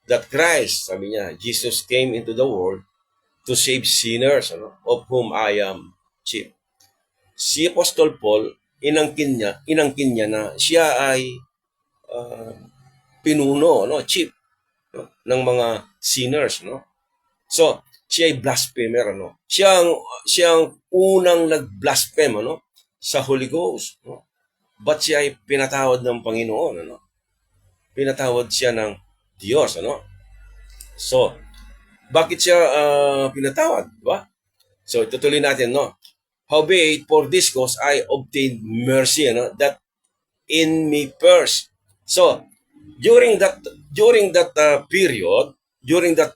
That Christ, sabi niya, Jesus came into the world to save sinners, no? Of whom I am chief. Si Apostol Paul, inangkin niya na siya ay pinuno, no? Chief, no? Ng mga sinners, no? So, siya ay blasphemer, no? Siya ang unang nag-blaspheme, no? Sa Holy Ghost, no? But siya ay pinatawad ng Panginoon, ano? Pinatawad siya ng Diyos, ano? So, bakit siya pinatawad, di ba? So, itutuloy natin, no? Howbeit, for this cause I obtained mercy, ano? That in me first. So, during that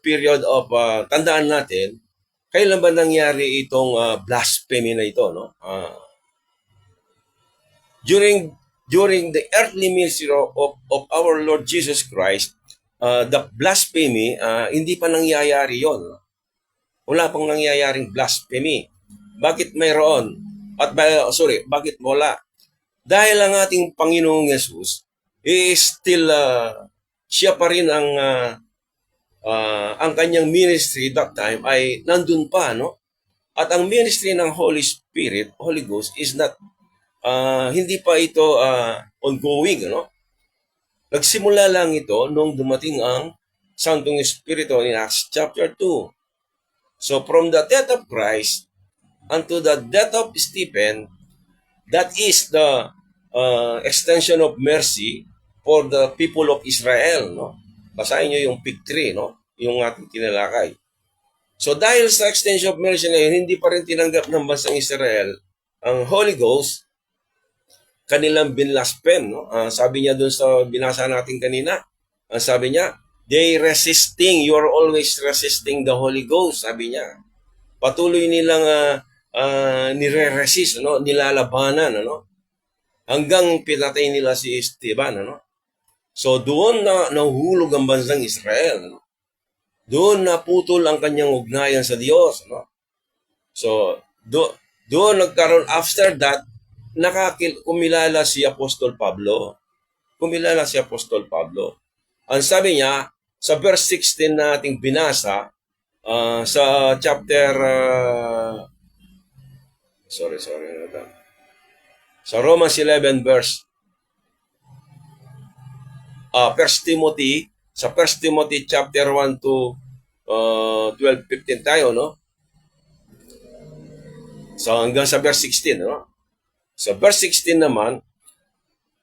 period of tandaan natin, kailan ba nangyari itong blasphemy na ito, no? during the earthly ministry of our Lord Jesus Christ, the blasphemy, hindi pa nangyayari yon. Wala pang nangyayaring blasphemy. Bakit mayroon? Bakit wala? Dahil ang ating Panginoong Yesus is still, siya pa rin ang kanyang ministry that time ay nandun pa, no? At ang ministry ng Holy Spirit, Holy Ghost, is not, hindi pa ito ongoing, no? Nagsimula lang ito nung dumating ang Santong Espiritu in Acts chapter 2. So from the death of Christ unto the death of Stephen, that is the extension of mercy for the people of Israel, no? Basahin niyo yung Fig 3, no? Yung ating tinalakay. So dahil sa extension of mercy na yun, hindi pa rin tinanggap ng bansang Israel ang Holy Ghost, kanilang binlaspheme, no? Sabi niya doon sa binasa natin kanina, sabi niya, you're always resisting the Holy Ghost, sabi niya. Patuloy nilang nire-resist, no? Nilalabanan, ano? Hanggang pinatay nila si Esteban, ano? So doon na nahuhulog ang bansang Israel, ano? Doon naputol ang kanyang ugnayan sa Diyos, no? So doon nagkaroon, after that, kumilala si Apostol Pablo. Kumilala si Apostol Pablo. Ang sabi niya, sa verse 16 na ating binasa, sa chapter, sa Romans 11 verse, 1 Timothy, sa 1 Timothy chapter 1 to 12-15 tayo, no? So hanggang sa verse 16, no? Sa verse 16 naman,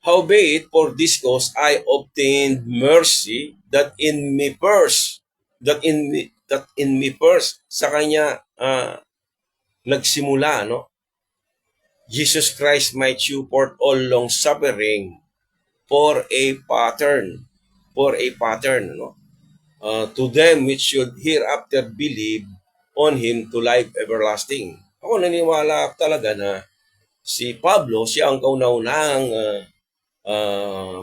howbeit for this cause I obtained mercy that in me first, sa kanya nagsimula, no? Jesus Christ might shew forth all long suffering for a pattern, no? To them which should hereafter believe on Him to life everlasting. Ako naniniwala talaga na si Pablo, siya ang kauna-unahang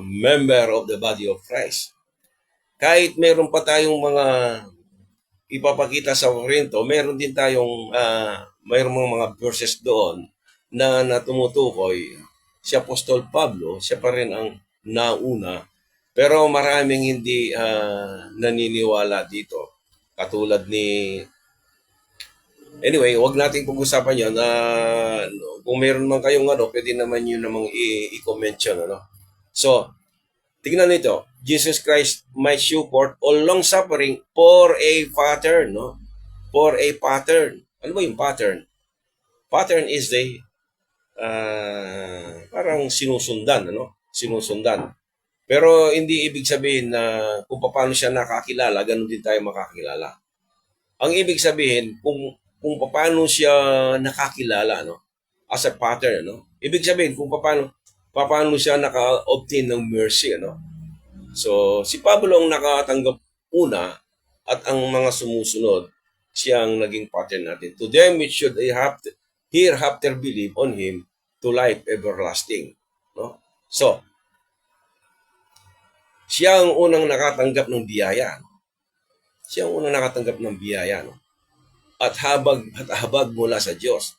member of the body of Christ. Kahit meron pa tayong mga ipapakita sa Corinto, meron din tayong mayroong mga verses doon na tumutukoy si Apostol Pablo, siya pa rin ang nauna. Pero maraming hindi naniniwala dito. Katulad ni... Anyway, wag nating pag-usapan yan. Kung meron man kayong pwede naman yun namang i-comment yun. So, tignan nito. Jesus Christ might shew forth all long suffering for a pattern, no? For a pattern. Ano ba yung pattern? Pattern is parang sinusundan, ano? Sinusundan. Pero hindi ibig sabihin na kung paano siya nakakilala, ganun din tayo makakilala. Ang ibig sabihin, kung paano siya nakakilala, no? As a pattern, no? Ibig sabihin kung paano siya naka-obtain ng mercy, no? So, si Pablo ang nakatanggap una at ang mga sumusunod, siya ang naging pattern natin. To them which should hereafter believe on Him to life everlasting, no? So, siya ang unang nakatanggap ng biyaya. Siya ang unang nakatanggap ng biyaya, no? At habag mula sa Diyos.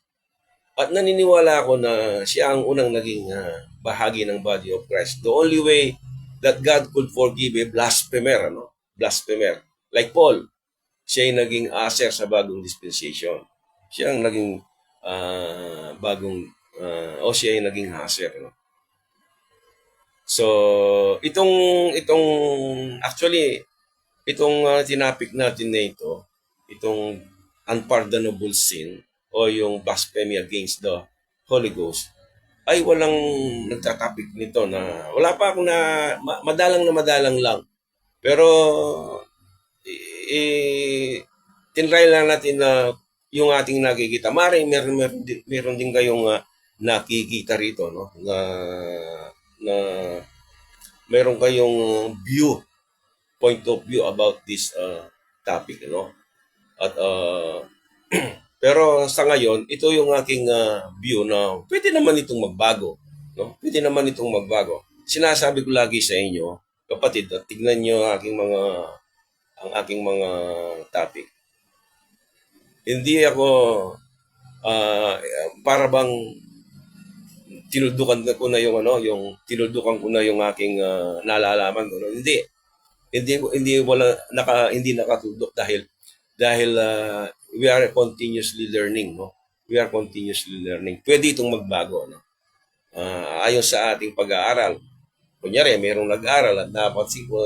At naniniwala ako na siya ang unang naging bahagi ng body of Christ. The only way that God could forgive a blasphemer, no? Blasphemer. Like Paul, siya yung naging aser sa bagong dispensation. Siya ang naging siya yung naging aser, no? So, itong tinapik natin na itong unpardonable sin o yung blasphemy against the Holy Ghost, ay walang nagtatapik nito na wala pa akong madalang lang. Pero tinry lang natin na yung ating nakikita. Meron din kayong nakikita rito, no? Na meron kayong point of view about this topic, no? At pero sa ngayon, ito yung aking view na pwede naman itong magbago. No? Pwede naman itong magbago. Sinasabi ko lagi sa inyo, kapatid, at tignan nyo ang aking mga topic. Hindi ako para bang tinuldukan ko na yung yung tinuldukan ko na yung aking nalalaman ko. No? Hindi nakatuldok dahil we are continuously learning, no? We are continuously learning. Pwede itong magbago, no? Ayon sa ating pag-aaral. Kunyari, mayroong nag-aaral at napansin ko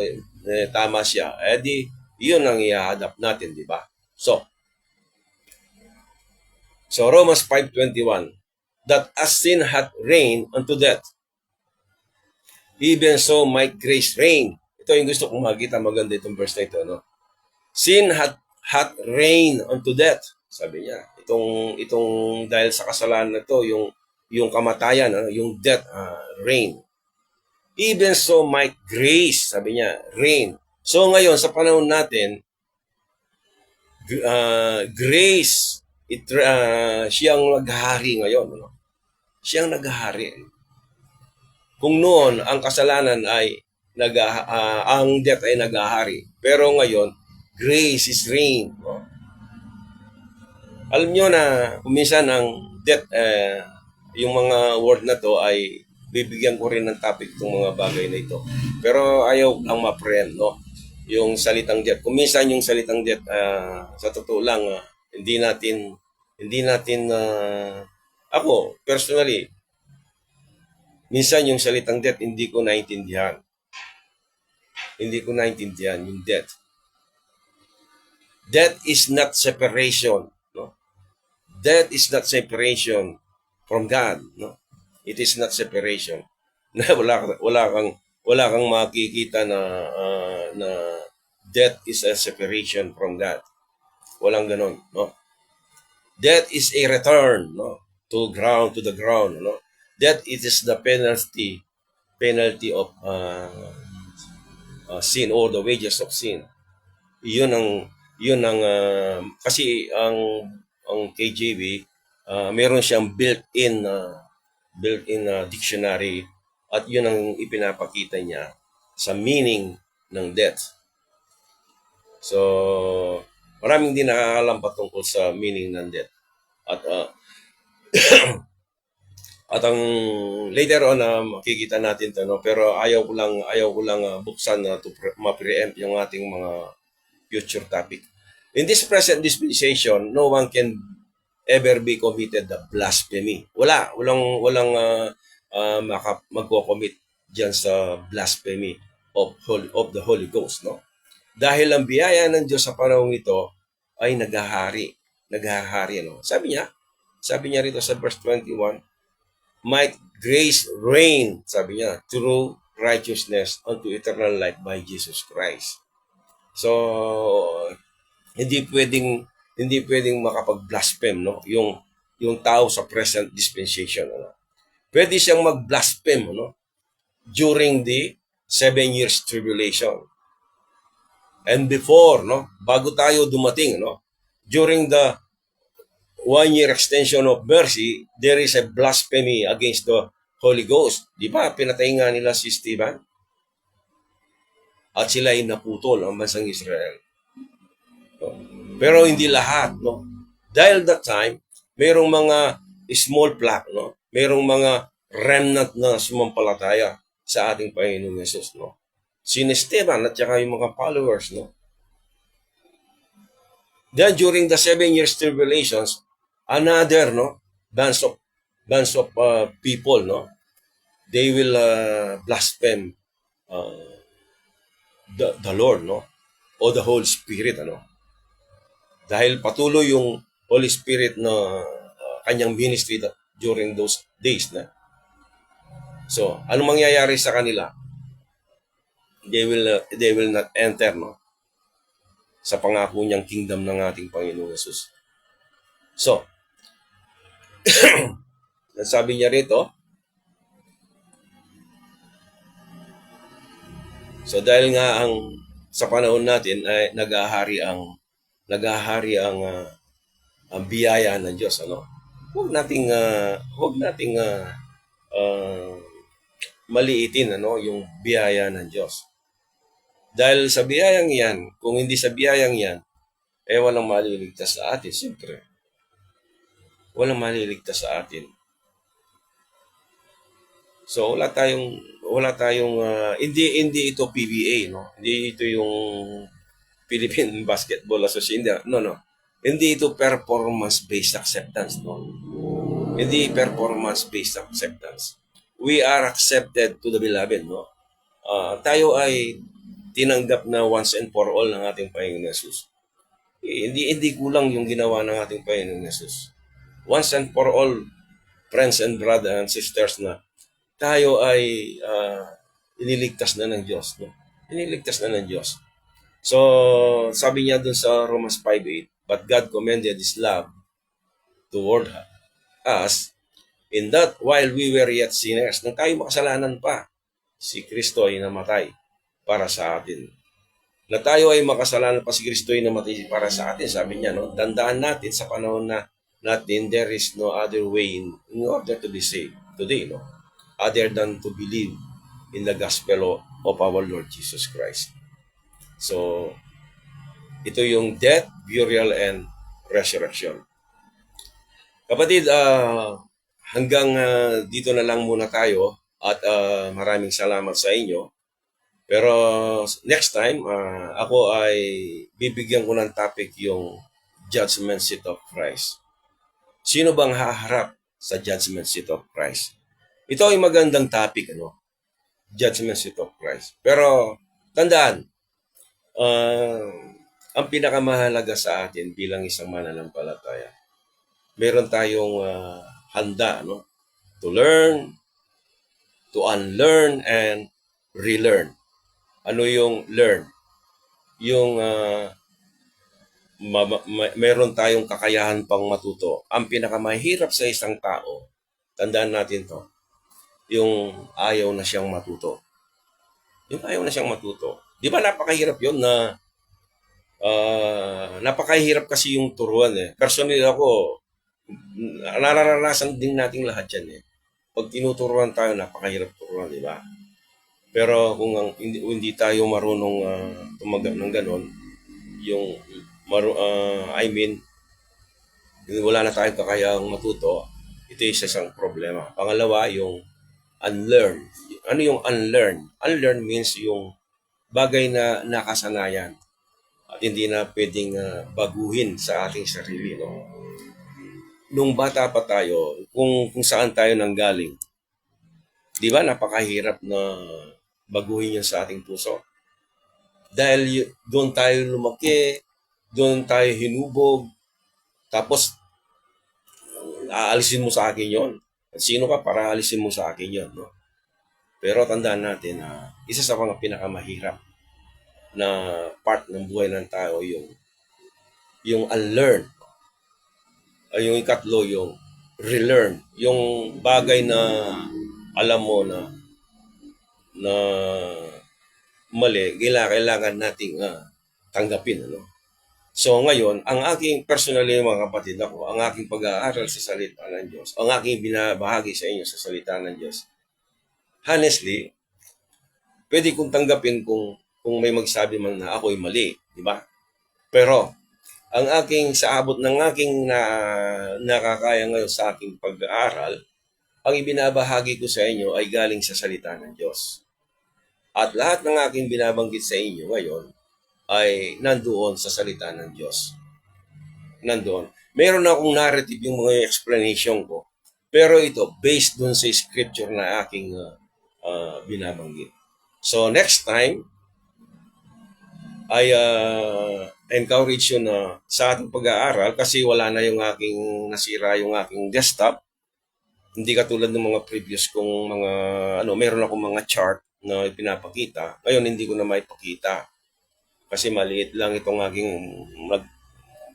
tama siya. Di, yun ang i-adapt natin, di ba? So Romans 5:21, that as sin hath reigned unto death, even so might grace reign. Ito yung gusto kong makita, maganda itong verse na ito, no? Sin hath reigned unto death, sabi niya. Itong dahil sa kasalanan na ito, yung kamatayan, yung death, reign. Even so might grace, sabi niya, reign. So ngayon, sa panahon natin, grace, siyang naghahari ngayon. No? Siyang naghahari. Kung noon, ang kasalanan ay, ang death ay naghahari. Pero ngayon, grace is reign. No? Alam nyo na, kuminsan ang death, yung mga word na to ay bibigyan ko rin ng topic itong mga bagay na ito. Pero ayaw lang ma-friend, no? Yung salitang death. Kung minsan yung salitang death, sa totoo lang, hindi natin, ako, personally, minsan yung salitang death, hindi ko naintindihan. Hindi ko naintindihan yung death. Death is not separation, no? Death is not separation from God, no? It is not separation. Na wala kang makikita na death is a separation from God. Walang ganon, no? Death is a return, no, to the ground, no. Death, it is the penalty of sin, or the wages of sin. Yun ang kasi ang KJV, meron siyang built-in dictionary, at yun ang ipinapakita niya sa meaning ng death. So, maraming din nakakalam patungkol sa meaning ng death. At ang later on makikita natin 'to, no? Pero ayaw ko lang buksan na to ma-preempt yung ating mga future topic. In this present dispensation, no one can ever be committed the blasphemy. Walang magko-commit diyan sa blasphemy of the Holy Ghost, no? Dahil ang biyaya ng Diyos sa panahong ito ay naghahari, no? Sabi niya rito sa verse 21, might grace reign, sabi niya, through righteousness unto eternal life by Jesus Christ. So, hindi pwedeng makapag-blaspheme, no? Yung tao sa present dispensation, no? Pwede siyang mag-blaspheme, no? During the 7 years tribulation. And before, no, bago tayo dumating, no, during the 1 year extension of mercy, there is a blasphemy against the Holy Ghost. Di ba? Pinatay nga nila si Stephen. At sila ay naputol ang bansang Israel. No? Pero hindi lahat, no. Dahil that time, mayroong mga small flock, no. Mayroong mga remnant na sumampalataya sa ating Panginoong Yesus, no. Si Esteban at saka yung mga followers, no. Then during the 7 years tribulations, another, no, bunch of people, no, they will blaspheme the Lord, no, o the Holy Spirit, ano. Dahil patuloy yung Holy Spirit na kanyang ministry during those days na. So, anong mangyayari sa kanila? They will not enter, no, sa pangako niyang kingdom ng ating Panginoong Yesus. So, sabi niya rito, so dahil nga sa panahon natin ay naghahari ang biyaya ng Diyos, ano. Huwag nating maliitin yung biyaya ng Diyos. Dahil sa biyayang yan, kung hindi sa biyayang yan, walang maliligtas sa atin, siyempre. Walang maliligtas sa atin. So wala tayong hindi ito PBA, no. Hindi ito yung Philippine Basketball Association. No, no. Hindi ito performance-based acceptance, no. Hindi performance-based acceptance. We are accepted to the beloved, no. Tayo ay tinanggap na once and for all ng ating Panginoon Jesus. Hindi kulang yung ginawa ng ating Panginoon Jesus. Once and for all, friends and brothers and sisters, na tayo ay iniligtas na ng Diyos. No? Iniligtas na ng Diyos. So, sabi niya dun sa Romans 5:8, but God commended His love toward us in that while we were yet sinners, nang tayo makasalanan pa, si Kristo ay namatay para sa atin. Na tayo ay makasalanan pa, si Kristo ay namatay para sa atin. Sabi niya, no? Tandaan natin sa panahon na natin, there is no other way in order to be saved today, no? Other than to believe in the gospel of our Lord Jesus Christ. So, ito yung death, burial, and resurrection. Kapatid, hanggang dito na lang muna tayo at maraming salamat sa inyo. Pero next time, ako ay bibigyan ko ng topic yung judgment seat of Christ. Sino bang haharap sa judgment seat of Christ? Ito ay magandang topic, Judgment seat of Christ. Pero tandaan, ang pinakamahalaga sa atin bilang isang mananampalataya, meron tayong handa, to learn, to unlearn, and relearn. Ano yung learn? Yung meron tayong kakayahan pang matuto. Ang pinakamahirap sa isang tao, tandaan natin to, yung ayaw na siyang matuto. Yung ayaw na siyang matuto. Di ba napakahirap yun na napakahirap kasi yung turuan eh. Personally ako, nararanasan din nating lahat yan eh. Pag tinuturuan tayo, napakahirap turuan, di ba? Pero kung hindi tayo marunong tumagal ng ganon, yung wala na tayong kakayang matuto, ito is isang problema. Pangalawa, yung unlearn. Ano yung unlearn? Unlearn means yung bagay na nakasanayan at hindi na pwedeng baguhin sa ating sarili. No? Nung bata pa tayo, kung saan tayo nanggaling, di ba napakahirap na baguhin yun sa ating puso. Dahil doon tayo lumaki, doon tayo hinubog, tapos aalisin mo sa akin yon. Sino ka para aalisin mo sa akin yon, no? Pero tandaan natin na isa sa mga pinakamahirap na part ng buhay ng tao yung unlearn. Yung ikatlo, yung relearn. Yung bagay na alam mo na mali, kailangan nating tanggapin. So ngayon, ang aking personally mga kapatid ako, ang aking pag-aaral sa salita ng Diyos, ang aking binabahagi sa inyo sa salita ng Diyos, honestly, pwede kong tanggapin kung may magsabi man na ako'y mali, di ba? Pero ang aking sa abot ng aking nakakaya ngayon sa aking pag-aaral, ang ibinabahagi ko sa inyo ay galing sa salita ng Diyos. At lahat ng aking binabanggit sa inyo ngayon ay nandoon sa salita ng Diyos. Nandoon. Meron akong narrative yung mga explanation ko. Pero ito, based dun sa scripture na aking binabanggit. So next time, I encourage you na sa ating pag-aaral, kasi wala na yung nasira yung aking desktop. Hindi katulad ng mga previous kong mga, meron akong mga chart na pinapakita. Ngayon, hindi ko na maipakita. Kasi maliit lang itong aking,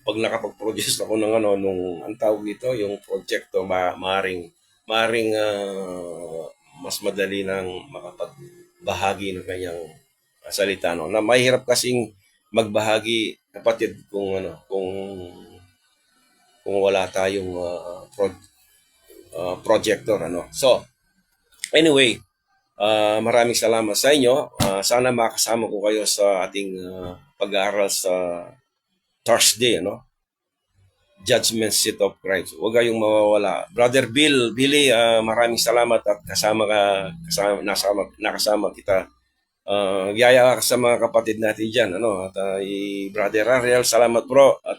pag nakapag-produce ako ng nung, ang tawag dito, yung projecto, maring mas madali nang makapagbahagi ng kanyang salita. Na mahirap kasing magbahagi, kapatid, kung wala tayong projector. So, anyway, Maraming salamat sa inyo. Sana makasama ko kayo sa ating pag-aaral sa Thursday, ano? Judgment Seat of Christ. Huwag kayong mawawala. Brother Billy, maraming salamat at nakasama kita. Yaya ka sa mga kapatid natin dyan. Ano? At Brother Ariel, salamat bro. At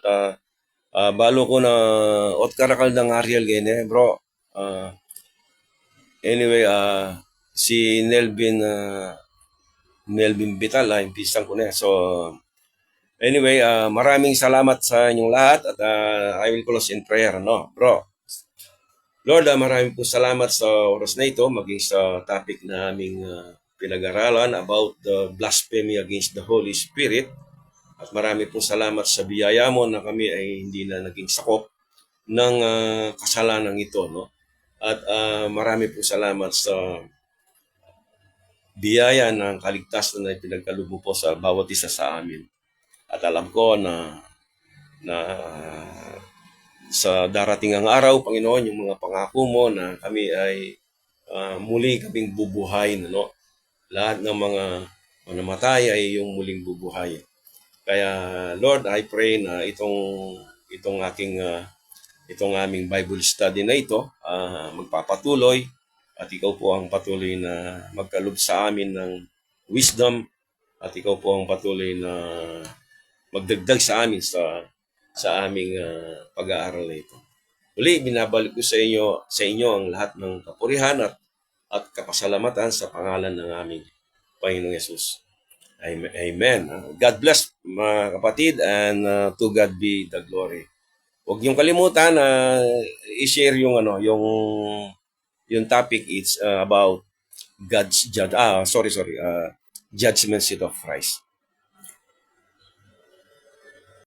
balo ko na otkarakal ng Ariel gane, bro. Anyway, si Nelvin Vital, yung pisang ko na. So, anyway, maraming salamat sa inyong lahat at I will close in prayer, no? Bro, Lord, maraming po salamat sa oras na ito, maging sa topic na aming pinag-aralan about the blasphemy against the Holy Spirit. At marami po salamat sa biyaya mo na kami ay hindi na naging sakop ng kasalanan ito, no? At marami po salamat sa biyaya ng kaligtasan na pinagkaloob po sa bawat isa sa amin. At alam ko na sa darating ang araw, Panginoon, yung mga pangako mo na kami ay muli kaming bubuhayin, no? Lahat ng mga namatay ay yung muling bubuhayin. Kaya Lord, I pray na itong aming Bible study na ito magpapatuloy at ikaw po ang patuloy na magkaloob sa amin ng wisdom at ikaw po ang patuloy na magdagdag sa amin sa aming pag-aaral na ito. Uli, binabalik ko sa inyo ang lahat ng kapurihan at kapasalamatan sa pangalan ng aming Panginoong Yesus. Amen. God bless mga kapatid and to God be the glory. Huwag niyong kalimutan na i-share yung topic. It's about God's judgment seat of Christ.